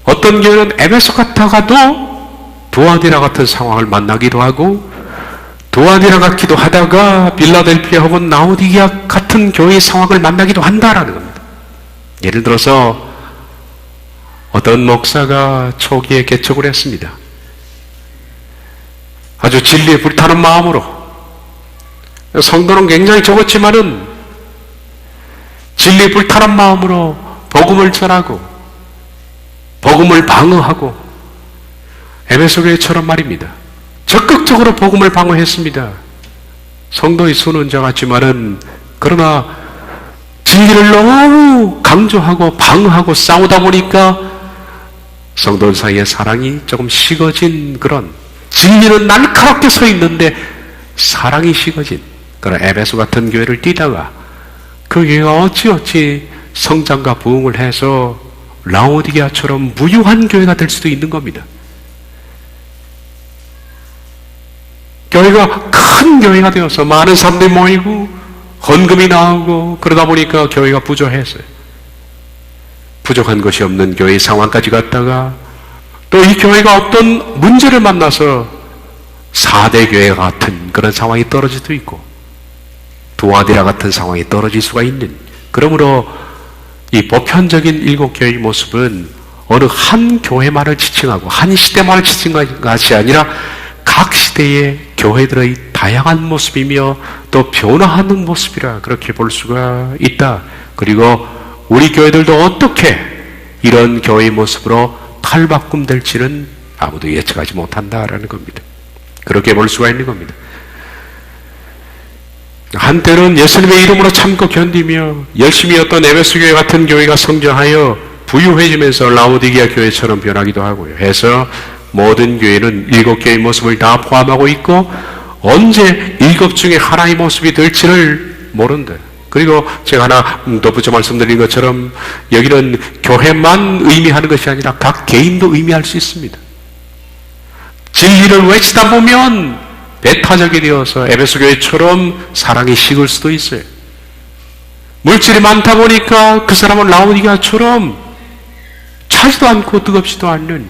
어떤 교회는 에베소 갔다가도 두아디라 같은 상황을 만나기도 하고, 두아디라 같기도 하다가 빌라델피아 혹은 라오디게아 같은 교회의 상황을 만나기도 한다라는 겁니다. 예를 들어서 어떤 목사가 초기에 개척을 했습니다. 아주 진리에 불타는 마음으로. 성도는 굉장히 적었지만은 진리에 불타는 마음으로 복음을 전하고 복음을 방어하고, 에베소 교회처럼 말입니다. 적극적으로 복음을 방어했습니다. 성도의 수는 적었지만은 그러나 진리를 너무 강조하고 방어하고 싸우다 보니까 성도 사이의 사랑이 조금 식어진 그런, 진리는 날카롭게 서 있는데 사랑이 식어진 그런 에베소 같은 교회를 뛰다가 그 교회가 어찌어찌 성장과 부흥을 해서 라오디게아처럼 무유한 교회가 될 수도 있는 겁니다. 교회가 큰 교회가 되어서 많은 사람들이 모이고 헌금이 나오고 그러다 보니까 교회가 부족했어요. 부족한 것이 없는 교회의 상황까지 갔다가 또 이 교회가 어떤 문제를 만나서 4대 교회 같은 그런 상황이 떨어질 수도 있고, 두아디라 같은 상황이 떨어질 수가 있는, 그러므로 이 보편적인 7교회의 모습은 어느 한 교회만을 지칭하고 한 시대만을 지칭하는 것이 아니라 각 시대의 교회들의 다양한 모습이며 또 변화하는 모습이라 그렇게 볼 수가 있다. 그리고 우리 교회들도 어떻게 이런 교회의 모습으로 탈바꿈될지는 아무도 예측하지 못한다라는 겁니다. 그렇게 볼 수가 있는 겁니다. 한때는 예수님의 이름으로 참고 견디며 열심히 어떤 에베소 교회 같은 교회가 성장하여 부유해지면서 라오디게아 교회처럼 변하기도 하고요. 해서 모든 교회는 7교회의 모습을 다 포함하고 있고 언제 7 중에 하나의 모습이 될지를 모른다. 그리고 제가 하나 덧붙여 말씀드린 것처럼 여기는 교회만 의미하는 것이 아니라 각 개인도 의미할 수 있습니다. 진리를 외치다 보면 배타적이 되어서 에베소 교회처럼 사랑이 식을 수도 있어요. 물질이 많다 보니까 그 사람은 라오디게아처럼 차지도 않고 뜨겁지도 않는,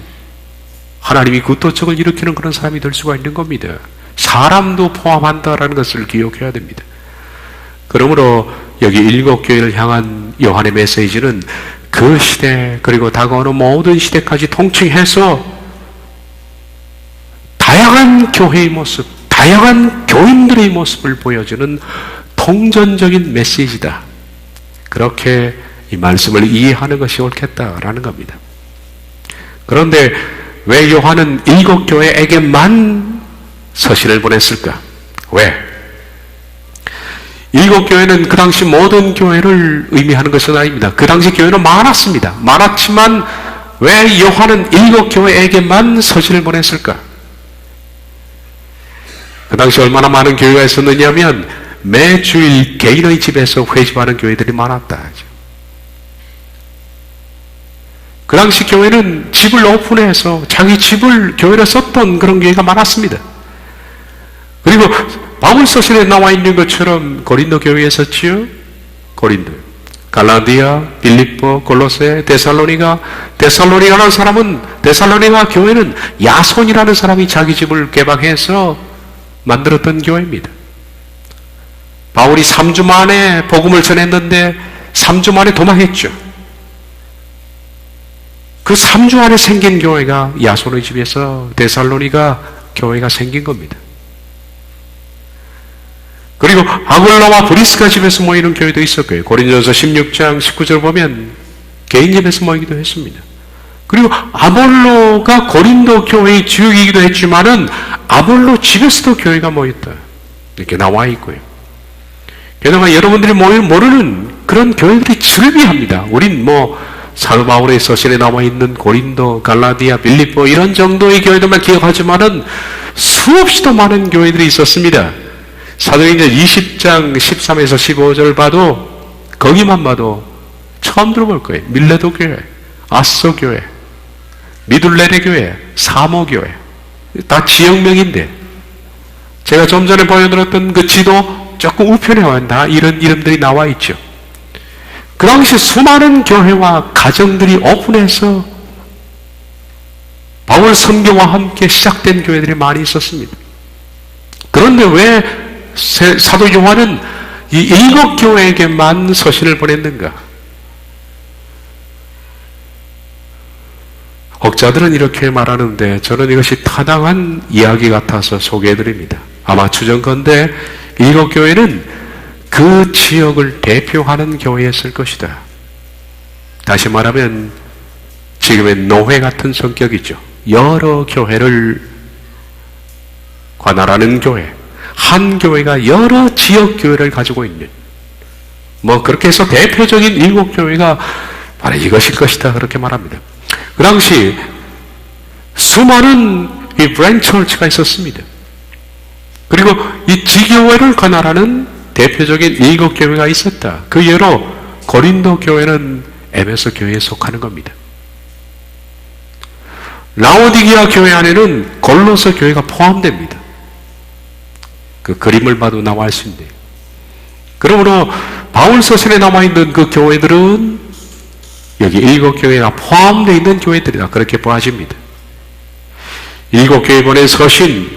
하나님이 구토청을 일으키는 그런 사람이 될 수가 있는 겁니다. 사람도 포함한다라는 것을 기억해야 됩니다. 그러므로 여기 7교회를 향한 요한의 메시지는 그 시대 그리고 다가오는 모든 시대까지 통칭해서 다양한 교회의 모습, 다양한 교인들의 모습을 보여주는 통전적인 메시지다. 그렇게 이 말씀을 이해하는 것이 옳겠다라는 겁니다. 그런데 왜 요한은 7교회에게만 서신을 보냈을까? 왜? 7교회는 그 당시 모든 교회를 의미하는 것은 아닙니다. 그 당시 교회는 많았습니다. 많았지만 왜 요한은 7교회에게만 서신을 보냈을까? 그 당시 얼마나 많은 교회가 있었느냐면 매주일 개인의 집에서 회집하는 교회들이 많았다. 그 당시 교회는 집을 오픈해서 자기 집을 교회로 썼던 그런 교회가 많았습니다. 그리고 바울 서신에 나와 있는 것처럼 고린도 교회에 있었지요. 고린도, 갈라디아, 빌립보, 골로새, 데살로니가라는 사람은, 데살로니가 교회는 야손이라는 사람이 자기 집을 개방해서 만들었던 교회입니다. 바울이 3주 만에 복음을 전했는데 3주 만에 도망했죠. 그 3주 안에 생긴 교회가 야손의 집에서 데살로니가 교회가 생긴 겁니다. 그리고 아볼로와 브리스가 집에서 모이는 교회도 있었고요. 고린도전서 16장 19절 보면 개인 집에서 모이기도 했습니다. 그리고 아볼로가 고린도 교회의 주역이기도 했지만은 아볼로 집에서도 교회가 모였다. 이렇게 나와 있고요. 게다가 여러분들이 모르는 그런 교회들이 즐비합니다. 우린 사도 바울의 서신에 나와 있는 고린도, 갈라디아, 빌립보 이런 정도의 교회들만 기억하지만은 수없이 더 많은 교회들이 있었습니다. 사도행전 20장 13에서 15절 봐도 거기만 봐도 처음 들어볼 거예요. 밀레도 교회, 아소 교회, 미둘레네 교회, 사모 교회, 다 지역명인데 제가 좀 전에 보여드렸던 그 지도 조금 우편에 와요. 다 이런 이름들이 나와 있죠. 그 당시 수많은 교회와 가정들이 오픈해서 바울 선교와 함께 시작된 교회들이 많이 있었습니다. 그런데 왜 사도 요한은 이 7교회에게만 서신을 보냈는가? 학자들은 이렇게 말하는데 저는 이것이 타당한 이야기 같아서 소개해드립니다. 아마 추정컨대 7교회는 그 지역을 대표하는 교회였을 것이다. 다시 말하면 지금의 노회 같은 성격이죠. 여러 교회를 관할하는 교회, 한 교회가 여러 지역 교회를 가지고 있는, 그렇게 해서 대표적인 7교회가 바로 이것일 것이다 그렇게 말합니다. 그 당시 수많은 이 브랜치 처치가 있었습니다. 그리고 이 지교회를 관할하는 대표적인 7교회가 있었다. 그 예로 고린도 교회는 에베소 교회에 속하는 겁니다. 라오디게아 교회 안에는 골로새 교회가 포함됩니다. 그 그림을 봐도 나와 알 수 있는데, 그러므로 바울 서신에 남아있는 그 교회들은 여기 7교회가 포함되어 있는 교회들이다 그렇게 보아집니다. 7교회 보낸 서신,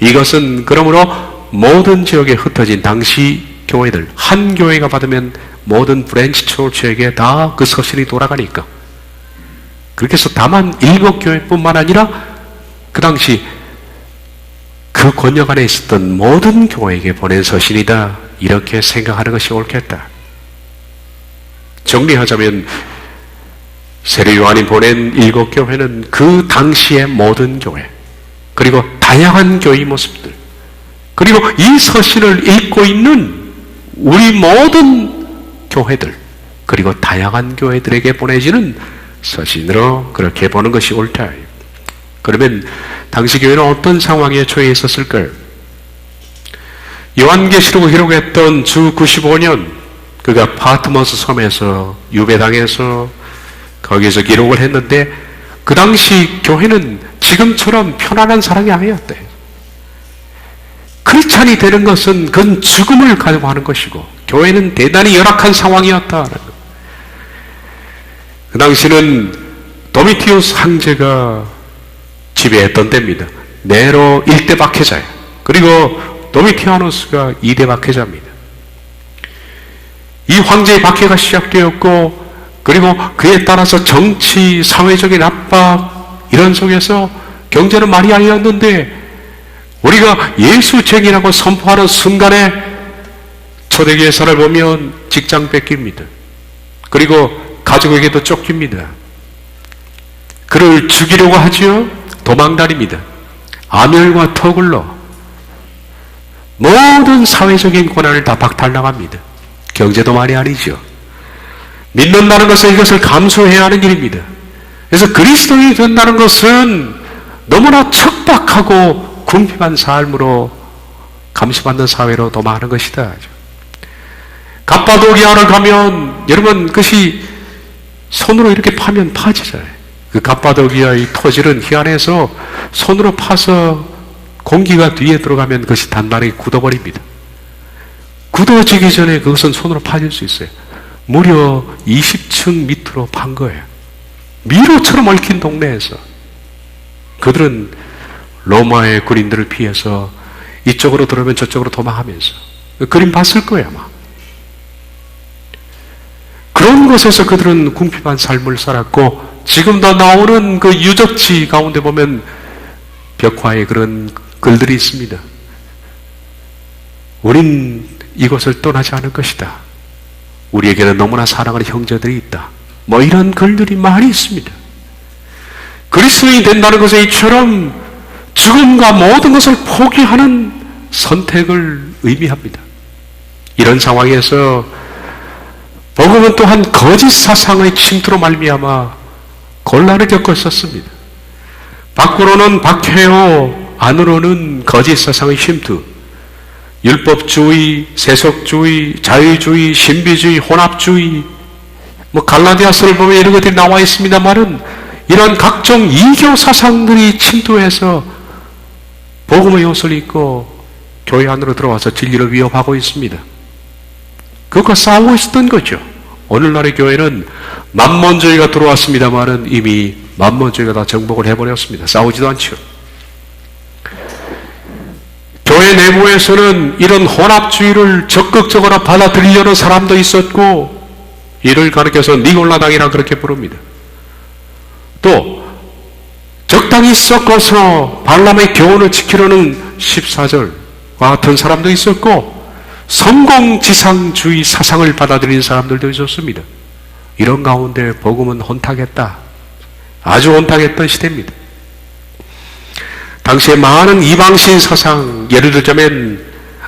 이것은 그러므로 모든 지역에 흩어진 당시 교회들, 한 교회가 받으면 모든 브랜치 처치에게 다 그 서신이 돌아가니까, 그렇게 해서 다만 7교회뿐만 아니라 그 당시 그 권역 안에 있었던 모든 교회에게 보낸 서신이다 이렇게 생각하는 것이 옳겠다. 정리하자면 세례 요한이 보낸 7교회는 그 당시의 모든 교회, 그리고 다양한 교회의 모습들, 그리고 이 서신을 읽고 있는 우리 모든 교회들, 그리고 다양한 교회들에게 보내지는 서신으로 그렇게 보는 것이 옳다. 그러면 당시 교회는 어떤 상황에 처해 있었을까요? 요한계시록을 기록했던 주 95년 그가 파트모스 섬에서 유배당해서 거기서 기록을 했는데, 그 당시 교회는 지금처럼 편안한 사랑이 아니었대. 크리스찬이 되는 것은 그건 죽음을 가지고 하는 것이고, 교회는 대단히 열악한 상황이었다는 것. 그 당시는 도미티우스 황제가 지배했던 때입니다. 네로 1대 박해자예요. 그리고 도미티아누스가 2대 박해자입니다. 이 황제의 박해가 시작되었고, 그리고 그에 따라서 정치, 사회적인 압박, 이런 속에서 경제는 많이 알렸는데, 우리가 예수쟁이라고 선포하는 순간에 초대교회사를 보면 직장 뺏깁니다. 그리고 가족에게도 쫓깁니다. 그를 죽이려고 하지요. 도망다닙니다. 암혈과 터굴로 모든 사회적인 권한을 다 박탈당합니다. 경제도 말이 아니죠. 믿는다는 것은 이것을 감수해야 하는 일입니다. 그래서 그리스도인이 된다는 것은 너무나 척박하고 궁핍한 삶으로 감시받는 사회로 도망하는 것이다. 갑바도기아를 가면 여러분 그것이 손으로 이렇게 파면 파지잖아요. 그 갑바도기아의 토질은 희한해서 손으로 파서 공기가 뒤에 들어가면 그것이 단단하게 굳어버립니다. 굳어지기 전에 그것은 손으로 파질 수 있어요. 무려 20층 밑으로 판 거예요. 미로처럼 얽힌 동네에서. 그들은 로마의 군인들을 피해서 이쪽으로 들어오면 저쪽으로 도망하면서, 그림 봤을 거예요 아마. 그런 곳에서 그들은 궁핍한 삶을 살았고, 지금도 나오는 그 유적지 가운데 보면 벽화에 그런 글들이 있습니다. 우린 이곳을 떠나지 않을 것이다. 우리에게는 너무나 사랑하는 형제들이 있다. 이런 글들이 많이 있습니다. 그리스도인이 된다는 것은 이처럼 죽음과 모든 것을 포기하는 선택을 의미합니다. 이런 상황에서 복음은 또한 거짓 사상의 침투로 말미암아 곤란을 겪고 있었습니다. 밖으로는 박해요, 안으로는 거짓 사상의 침투. 율법주의, 세속주의, 자유주의, 신비주의, 혼합주의, 갈라디아서를 보면 이런 것들이 나와 있습니다만은 이런 각종 이교 사상들이 침투해서 복음의 요소를 잊고 교회 안으로 들어와서 진리를 위협하고 있습니다. 그것과 싸우고 있었던 거죠. 오늘날의 교회는 만몬주의가 들어왔습니다만은 이미 만몬주의가 다 정복을 해버렸습니다. 싸우지도 않죠. 교회 내부에서는 이런 혼합주의를 적극적으로 받아들이려는 사람도 있었고, 이를 가르쳐서 니골라당이라 그렇게 부릅니다. 또 적당히 섞어서 발람의 교훈을 지키려는 14절과 같은 사람도 있었고, 성공지상주의 사상을 받아들이는 사람들도 있었습니다. 이런 가운데 복음은 혼탁했다. 아주 혼탁했던 시대입니다. 당시에 많은 이방신 사상, 예를 들자면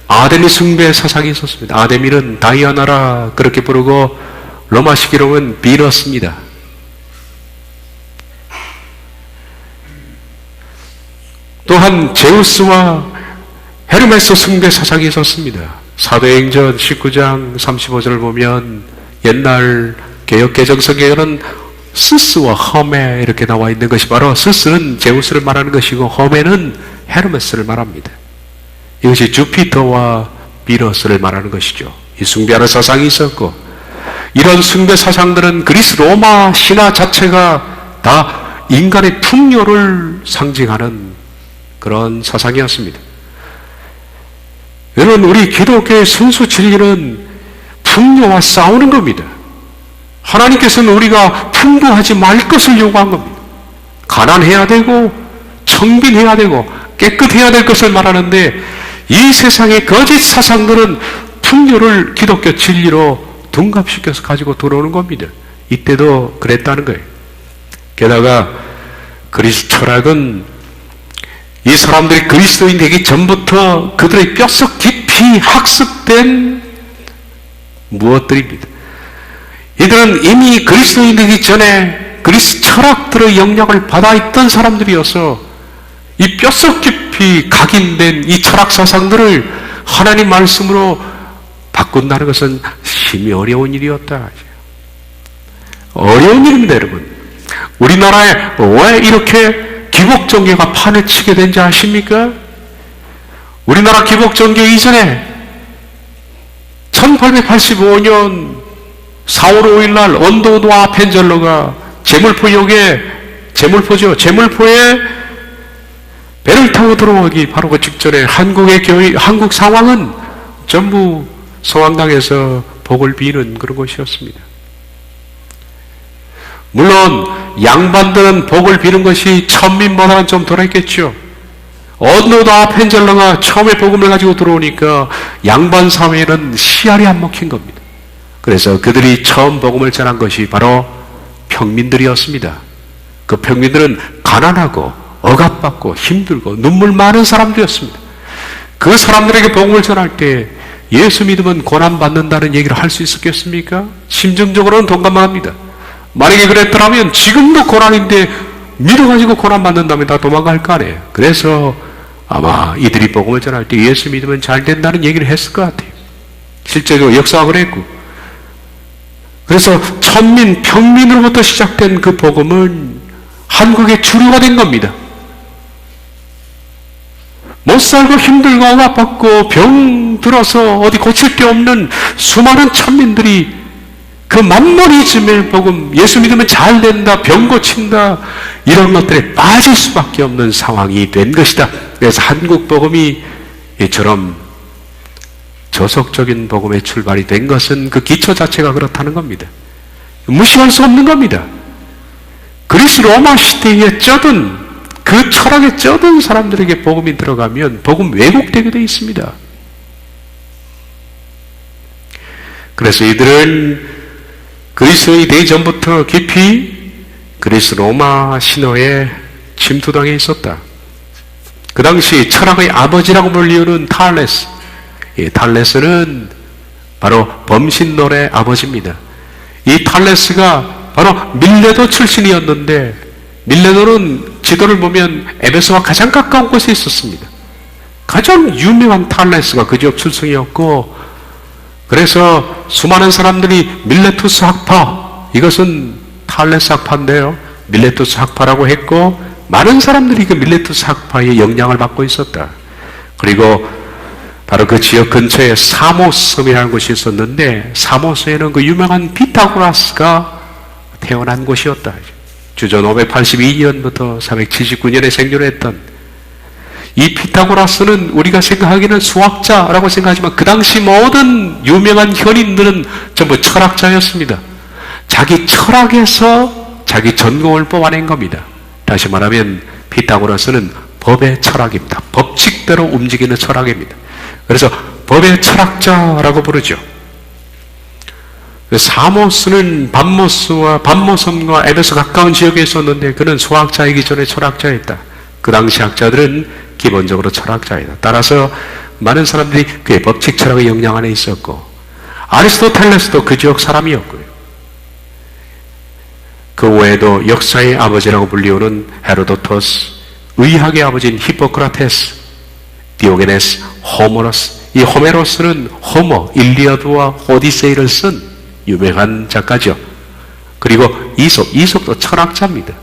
아데미 숭배 사상이 있었습니다. 아데미는 다이아나라 그렇게 부르고 로마식으로는 비너스입니다. 또한 제우스와 헤르메스 숭배 사상이 있었습니다. 사도행전 19장 35절을 보면 옛날 개역개정성경에는 스스와 허메 이렇게 나와 있는 것이 바로 스스는 제우스를 말하는 것이고 허메는 헤르메스를 말합니다. 이것이 주피터와 비너스를 말하는 것이죠. 이 숭배하는 사상이 있었고, 이런 숭배 사상들은 그리스 로마 신화 자체가 다 인간의 풍요를 상징하는 그런 사상이었습니다. 여러분, 우리 기독교의 순수 진리는 풍요와 싸우는 겁니다. 하나님께서는 우리가 풍부하지 말 것을 요구한 겁니다. 가난해야 되고 청빈해야 되고 깨끗해야 될 것을 말하는데, 이 세상의 거짓 사상들은 풍요를 기독교 진리로 둔갑시켜서 가지고 들어오는 겁니다. 이때도 그랬다는 거예요. 게다가 그리스 철학은 이 사람들이 그리스도인 되기 전부터 그들의 뼛속 깊이 학습된 무엇들입니다. 이들은 이미 그리스도인 되기 전에 그리스 철학들의 영향을 받아 있던 사람들이어서 이 뼛속 깊이 각인된 이 철학 사상들을 하나님 말씀으로 바꾼다는 것은 심히 어려운 일이었다. 어려운 일입니다, 여러분. 우리나라에 왜 이렇게 기복종교가 판을 치게 된지 아십니까? 우리나라 기복종교 이전에 1885년 4월 5일 날 언더우드와 펜젤러가 제물포에 배를 타고 들어오기 바로 그 직전에 한국 상황은 전부 서왕당에서 복을 비는 그런 것이었습니다. 물론 양반들은 복을 비는 것이 천민보다는 좀 덜했겠죠. 언더우드와 펜젤러가 처음에 복음을 가지고 들어오니까 양반 사회에는 씨알이 안 먹힌 겁니다. 그래서 그들이 처음 복음을 전한 것이 바로 평민들이었습니다. 그 평민들은 가난하고 억압받고 힘들고 눈물 많은 사람들이었습니다. 그 사람들에게 복음을 전할 때 예수 믿으면 고난받는다는 얘기를 할 수 있었겠습니까? 심정적으로는 동감합니다. 만약에 그랬더라면 지금도 고난인데 믿어가지고 고난받는다면 다 도망갈 거 아니에요. 그래서 아마 이들이 복음을 전할 때 예수 믿으면 잘 된다는 얘기를 했을 것 같아요. 실제로 역사가 그랬고, 그래서 천민, 평민으로부터 시작된 그 복음은 한국의 주류가 된 겁니다. 못 살고 힘들고 억압받고 병 들어서 어디 고칠 데 없는 수많은 천민들이 그 만머리즘의 복음, 예수 믿으면 잘 된다, 병 고친다, 이런 것들에 빠질 수밖에 없는 상황이 된 것이다. 그래서 한국 복음이 이처럼 저속적인 복음의 출발이 된 것은 그 기초 자체가 그렇다는 겁니다. 무시할 수 없는 겁니다. 그리스 로마 시대에 쩌든 그 철학에 쩌든 사람들에게 복음이 들어가면 복음 왜곡되게 되어 있습니다. 그래서 이들은 그리스도인이 되기 전부터 깊이 그리스 로마 신화에 침투당해 있었다. 그 당시 철학의 아버지라고 불리우는 탈레스, 이 탈레스는 바로 범신론의 아버지입니다. 이 탈레스가 바로 밀레도 출신이었는데, 밀레도는 지도를 보면 에베소와 가장 가까운 곳에 있었습니다. 가장 유명한 탈레스가 그 지역 출생이었고, 그래서 수많은 사람들이 밀레투스 학파, 이것은 탈레스 학파인데요, 밀레투스 학파라고 했고, 많은 사람들이 그 밀레투스 학파의 영향을 받고 있었다. 그리고 바로 그 지역 근처에 사모섬이라는 곳이 있었는데, 사모스에는 그 유명한 피타고라스가 태어난 곳이었다. 주전 582년부터 479년에 생존했던 이 피타고라스는 우리가 생각하기는 수학자라고 생각하지만 그 당시 모든 유명한 현인들은 전부 철학자였습니다. 자기 철학에서 자기 전공을 뽑아낸 겁니다. 다시 말하면 피타고라스는 법의 철학입니다. 법칙대로 움직이는 철학입니다. 그래서 법의 철학자라고 부르죠. 사모스는 반모섬과 에베소 가까운 지역에 있었는데 그는 수학자이기 전에 철학자였다. 그 당시 학자들은 기본적으로 철학자이다. 따라서 많은 사람들이 그의 법칙 철학의 영향 안에 있었고, 아리스토텔레스도 그 지역 사람이었고요. 그 외에도 역사의 아버지라고 불리우는 헤로도토스, 의학의 아버지인 히포크라테스, 디오게네스, 호메로스. 이 호메로스는 호머, 일리아드와 오디세이를 쓴 유명한 작가죠. 그리고 이솝도 철학자입니다.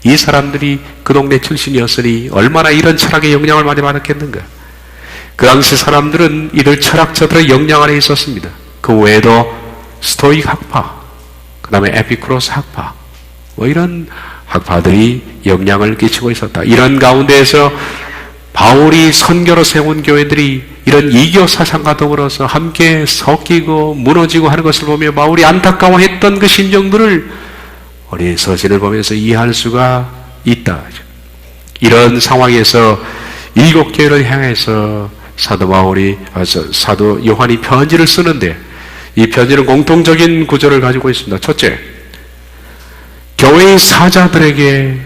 이 사람들이 그 동네 출신이었으니 얼마나 이런 철학의 영향을 많이 받았겠는가. 그 당시 사람들은 이들 철학자들의 영향 안에 있었습니다. 그 외에도 스토익 학파, 그 다음에 에피쿠로스 학파, 이런 학파들이 영향을 끼치고 있었다. 이런 가운데에서 바울이 선교로 세운 교회들이 이런 이교 사상과 더불어서 함께 섞이고 무너지고 하는 것을 보며 바울이 안타까워했던 그 심정들을 우리 서신을 보면서 이해할 수가 있다. 이런 상황에서 7교회를 향해서 사도 요한이 편지를 쓰는데, 이 편지는 공통적인 구조를 가지고 있습니다. 첫째, 교회의 사자들에게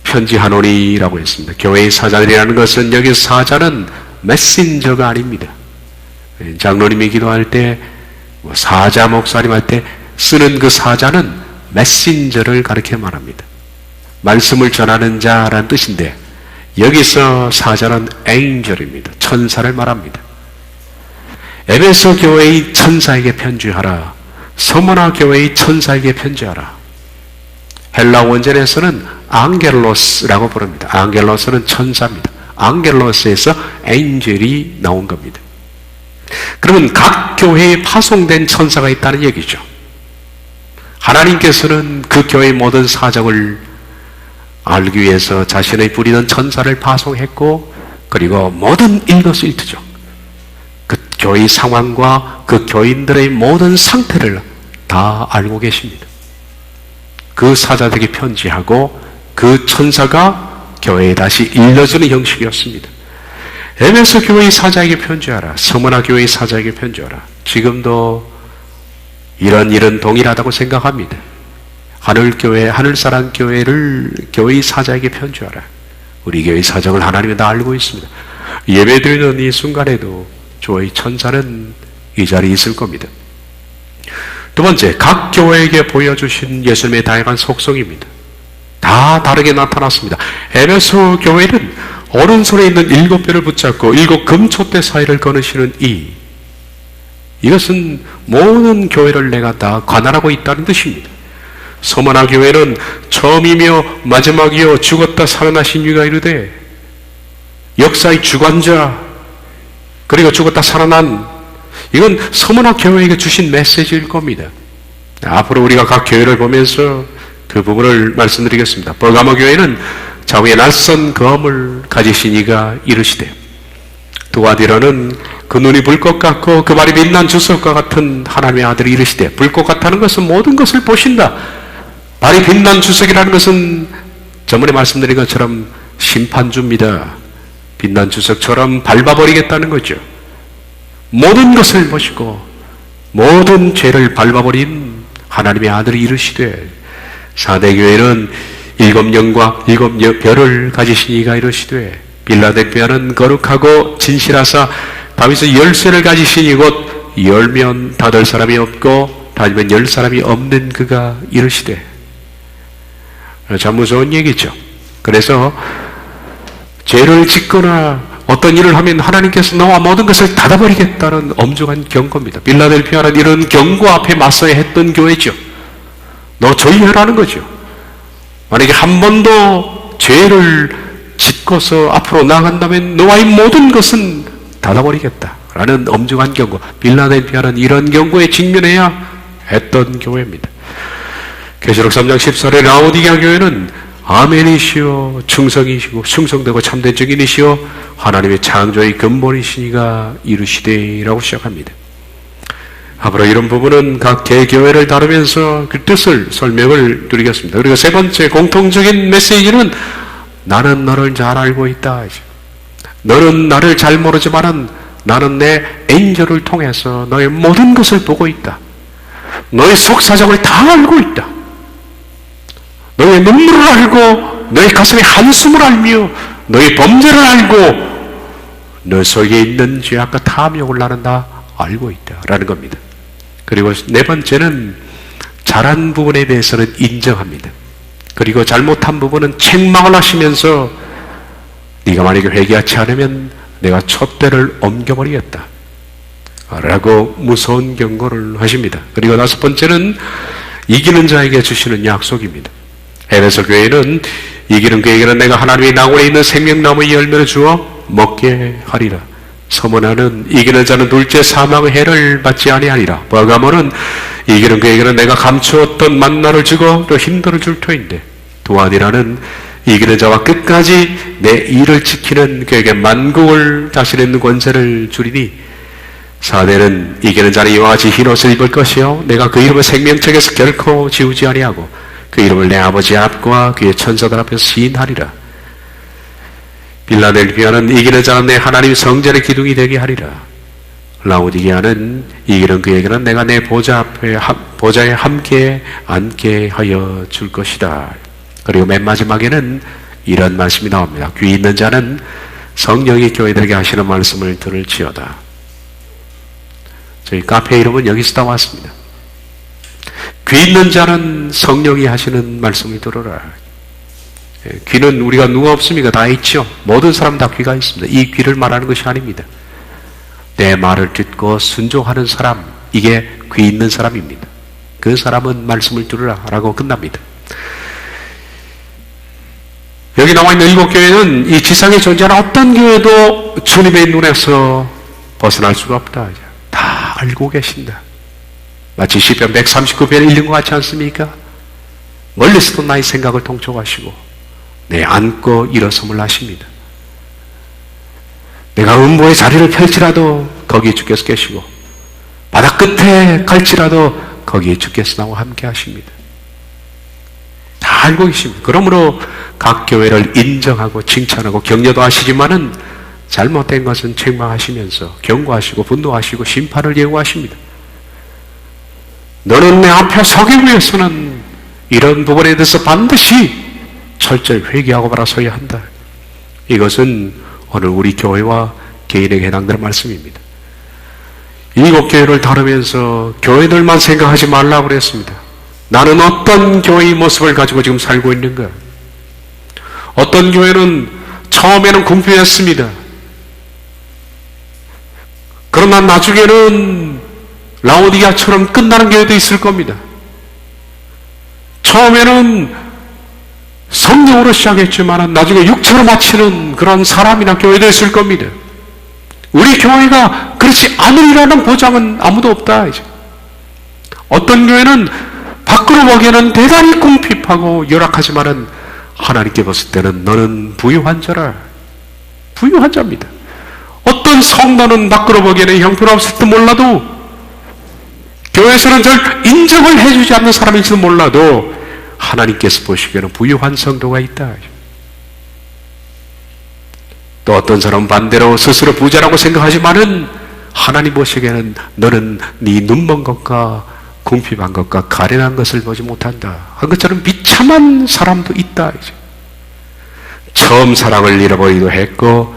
편지하노니라고 했습니다. 교회의 사자들이라는 것은, 여기 사자는 메신저가 아닙니다. 장로님이 기도할 때, 사자 목사님 할 때 쓰는 그 사자는 메신저를 가리켜 말합니다. 말씀을 전하는 자라는 뜻인데, 여기서 사자는 엔젤입니다. 천사를 말합니다. 에베소 교회의 천사에게 편지하라. 서머나 교회의 천사에게 편지하라. 헬라 원전에서는 앙겔로스라고 부릅니다. 앙겔로스는 천사입니다. 앙겔로스에서 엔젤이 나온 겁니다. 그러면 각 교회에 파송된 천사가 있다는 얘기죠. 하나님께서는 그 교회의 모든 사정을 알기 위해서 자신의 부리는 천사를 파송했고, 그리고 모든 일거수일투족, 그 교회의 상황과 그 교인들의 모든 상태를 다 알고 계십니다. 그 사자들에게 편지하고 그 천사가 교회에 다시 일러주는 형식이었습니다. 에베소 교회의 사자에게 편지하라. 서머나 교회의 사자에게 편지하라. 지금도 이런 일은 동일하다고 생각합니다. 하늘교회, 하늘사랑 교회를 교회의 사자에게 편지하라. 우리 교회의 사정을 하나님이 다 알고 있습니다. 예배드리는 이 순간에도 주의 천사는 이 자리에 있을 겁니다. 두 번째, 각 교회에게 보여주신 예수님의 다양한 속성입니다. 다 다르게 나타났습니다. 에베소 교회는 오른손에 있는 7뼈를 붙잡고 7 금촛대 사이를 거느시는 이것은 모든 교회를 내가 다 관할하고 있다는 뜻입니다. 서머나 교회는 처음이며 마지막이요 죽었다 살아나신 이가 이르되, 역사의 주관자 그리고 죽었다 살아난, 이건 서머나 교회에게 주신 메시지일 겁니다. 앞으로 우리가 각 교회를 보면서 그 부분을 말씀드리겠습니다. 버가모 교회는 좌우에 낯선 검을 가지신 이가 이르시되, 두아디라는 그 눈이 불꽃 같고 그 발이 빛난 주석과 같은 하나님의 아들이 이르시되, 불꽃 같다는 것은 모든 것을 보신다. 발이 빛난 주석이라는 것은 저번에 말씀드린 것처럼 심판주입니다. 빛난 주석처럼 밟아버리겠다는 거죠. 모든 것을 보시고 모든 죄를 밟아버린 하나님의 아들이 이르시되, 사대교회는 7영과 7별을 가지신 이가 이르시되, 빌라델피아는 거룩하고 진실하사 다윗의 열쇠를 가지신 이곳, 열면 닫을 사람이 없고 닫으면 열 사람이 없는 그가 이르시되. 참 무서운 얘기죠. 그래서 죄를 짓거나 어떤 일을 하면 하나님께서 너와 모든 것을 닫아버리겠다는 엄중한 경고입니다. 빌라델피아는 이런 경고 앞에 맞서야 했던 교회죠. 너 조용하라는 거죠. 만약에 한 번도 죄를 짓고서 앞으로 나아간다면 너와의 모든 것은 닫아버리겠다라는 엄중한 경고. 빌라델피아는 이런 경고에 직면해야 했던 교회입니다. 계시록 3장 14절에 라오디게아 교회는 아멘이시여 충성이시고 충성되고 참된 증인이시여 하나님의 창조의 근본이시니가 이르시되라고 시작합니다. 앞으로 이런 부분은 각 개교회를 다루면서 그 뜻을 설명을 드리겠습니다. 그리고 세 번째 공통적인 메시지는 나는 너를 잘 알고 있다. 너는 나를 잘 모르지만은 나는 내 엔저를 통해서 너의 모든 것을 보고 있다. 너의 속사정을 다 알고 있다. 너의 눈물을 알고 너의 가슴의 한숨을 알며 너의 범죄를 알고 너 속에 있는 죄악과 탐욕을 나는 다 알고 있다 라는 겁니다. 그리고 네 번째는 잘한 부분에 대해서는 인정합니다. 그리고 잘못한 부분은 책망을 하시면서 네가 만약에 회개하지 않으면 내가 촛대를 옮겨버리겠다 라고 무서운 경고를 하십니다. 그리고 다섯 번째는 이기는 자에게 주시는 약속입니다. 에베소 교회는 이기는 그에게는 내가 하나님의 나홀에 있는 생명나무의 열매를 주어 먹게 하리라. 서문화는 이기는 자는 둘째 사망의 해를 받지 아니하리라. 버가모는 이기는 그에게는 내가 감추었던 만나를 주고 또 힘들을 줄 터인데, 두아디라는 이기는 자와 끝까지 내 일을 지키는 그에게 만국을 다스리는 권세를 주리니, 사대는 이기는 자는 이와 같이 흰 옷을 입을 것이요 내가 그 이름을 생명책에서 결코 지우지 아니하고 그 이름을 내 아버지 앞과 그의 천사들 앞에서 시인하리라. 빌라델피아는 이기는 자는 내 하나님 성전의 기둥이 되게 하리라. 라오디게아는 이기는 그에게는 내가 내 보좌에 함께 앉게 하여 줄 것이다. 그리고 맨 마지막에는 이런 말씀이 나옵니다. 귀 있는 자는 성령이 교회들에게 하시는 말씀을 들을지어다. 저희 카페 이름은 여기서 다 왔습니다. 귀 있는 자는 성령이 하시는 말씀을 들어라. 귀는 우리가 누가 없습니까? 다 있죠. 모든 사람 다 귀가 있습니다. 이 귀를 말하는 것이 아닙니다. 내 말을 듣고 순종하는 사람, 이게 귀 있는 사람입니다. 그 사람은 말씀을 들으라 라고 끝납니다. 여기 나와 있는 일곱 교회는 이 지상에 존재하는 어떤 교회도 주님의 눈에서 벗어날 수가 없다. 다 알고 계신다. 마치 시편 139편에 읽는 것 같지 않습니까? 멀리서도 나의 생각을 통촉하시고 내 앉고 일어섬을 하십니다. 내가 음보의 자리를 펼치라도 거기에 주께서 계시고 바다 끝에 갈지라도 거기에 주께서 나와 함께 하십니다. 다 알고 계십니다. 그러므로 각 교회를 인정하고 칭찬하고 격려도 하시지만은 잘못된 것은 책망하시면서 경고하시고 분노하시고 심판을 예고하십니다. 너는 내 앞에 서기 위해서는 이런 부분에 대해서 반드시 철저히 회개하고 바라서야 한다. 이것은 오늘 우리 교회와 개인에게 해당되는 말씀입니다. 일곱 교회를 다루면서 교회들만 생각하지 말라고 그랬습니다. 나는 어떤 교회의 모습을 가지고 지금 살고 있는가? 어떤 교회는 처음에는 궁핍했습니다. 그러나 나중에는 라오디게아처럼 끝나는 교회도 있을 겁니다. 처음에는 성령으로 시작했지만 나중에 육체로 마치는 그런 사람이나 교회도 있을 겁니다. 우리 교회가 그렇지 않으리라는 보장은 아무도 없다. 이제. 어떤 교회는 밖으로 보기에는 대단히 궁핍하고 열악하지만은 하나님께 봤을 때는 너는 부유한 자라. 부유한 자입니다. 어떤 성도는 밖으로 보기에는 형편없을지도 몰라도 교회에서는 절 인정을 해주지 않는 사람일지도 몰라도 하나님께서 보시기에는 부유한 성도가 있다. 또 어떤 사람은 반대로 스스로 부자라고 생각하지만은 하나님 보시기에는 너는 네 눈먼 것과 궁핍한 것과 가련한 것을 보지 못한다. 한 것처럼 비참한 사람도 있다. 이제. 처음 사랑을 잃어버리기도 했고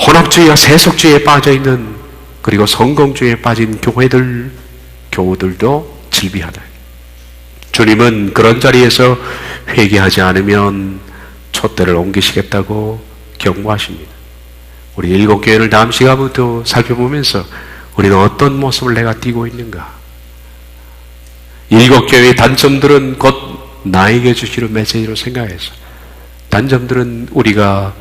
혼합주의와 세속주의에 빠져있는 그리고 성공주의에 빠진 교우들도 질비하다. 주님은 그런 자리에서 회개하지 않으면 촛대를 옮기시겠다고 경고하십니다. 우리 일곱 교회를 다음 시간부터 살펴보면서 우리는 어떤 모습을 내가 띠고 있는가? 일곱 교회의 단점들은 곧 나에게 주시는 메시지로 생각해서, 단점들은 우리가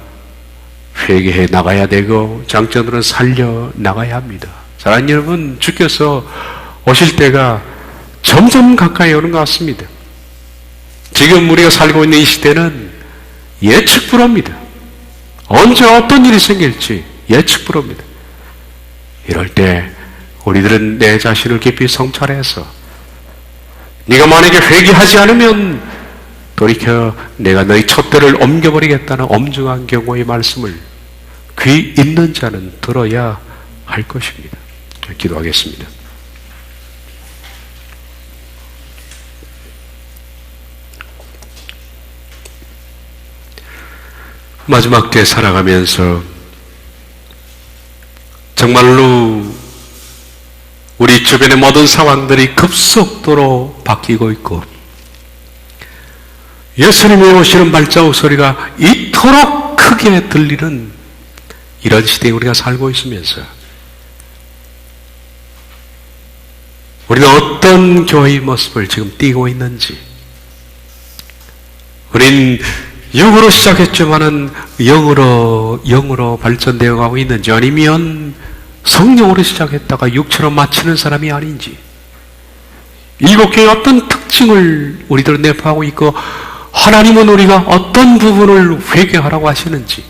회개해 나가야 되고 장점들은 살려 나가야 합니다. 사랑하는 여러분, 주께서 오실 때가 점점 가까이 오는 것 같습니다. 지금 우리가 살고 있는 이 시대는 예측 불허입니다. 언제 어떤 일이 생길지 예측 불허입니다. 이럴 때 우리들은 내 자신을 깊이 성찰해서, 네가 만약에 회개하지 않으면 돌이켜 내가 너희 촛대를 옮겨버리겠다는 엄중한 경고의 말씀을 귀 있는 자는 들어야 할 것입니다. 기도하겠습니다. 마지막 때 살아가면서 정말로 우리 주변의 모든 상황들이 급속도로 바뀌고 있고, 예수님이 오시는 발자국 소리가 이토록 크게 들리는 이런 시대에 우리가 살고 있으면서, 우리는 어떤 교회의 모습을 지금 띠고 있는지, 우린 영으로 시작했지만은 영으로 발전되어 가고 있는지, 아니면 성령으로 시작했다가 육체로 마치는 사람이 아닌지, 일곱 개의 어떤 특징을 우리들은 내포하고 있고, 하나님은 우리가 어떤 부분을 회개하라고 하시는지,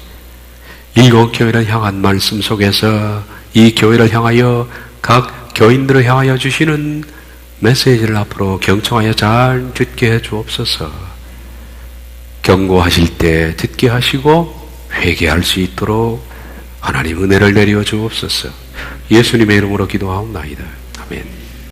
일곱 교회를 향한 말씀 속에서 이 교회를 향하여, 각 교인들을 향하여 주시는 메시지를 앞으로 경청하여 잘 듣게 해 주옵소서. 경고하실 때 듣게 하시고 회개할 수 있도록 하나님 은혜를 내려 주옵소서. 예수님의 이름으로 기도하옵나이다. 아멘.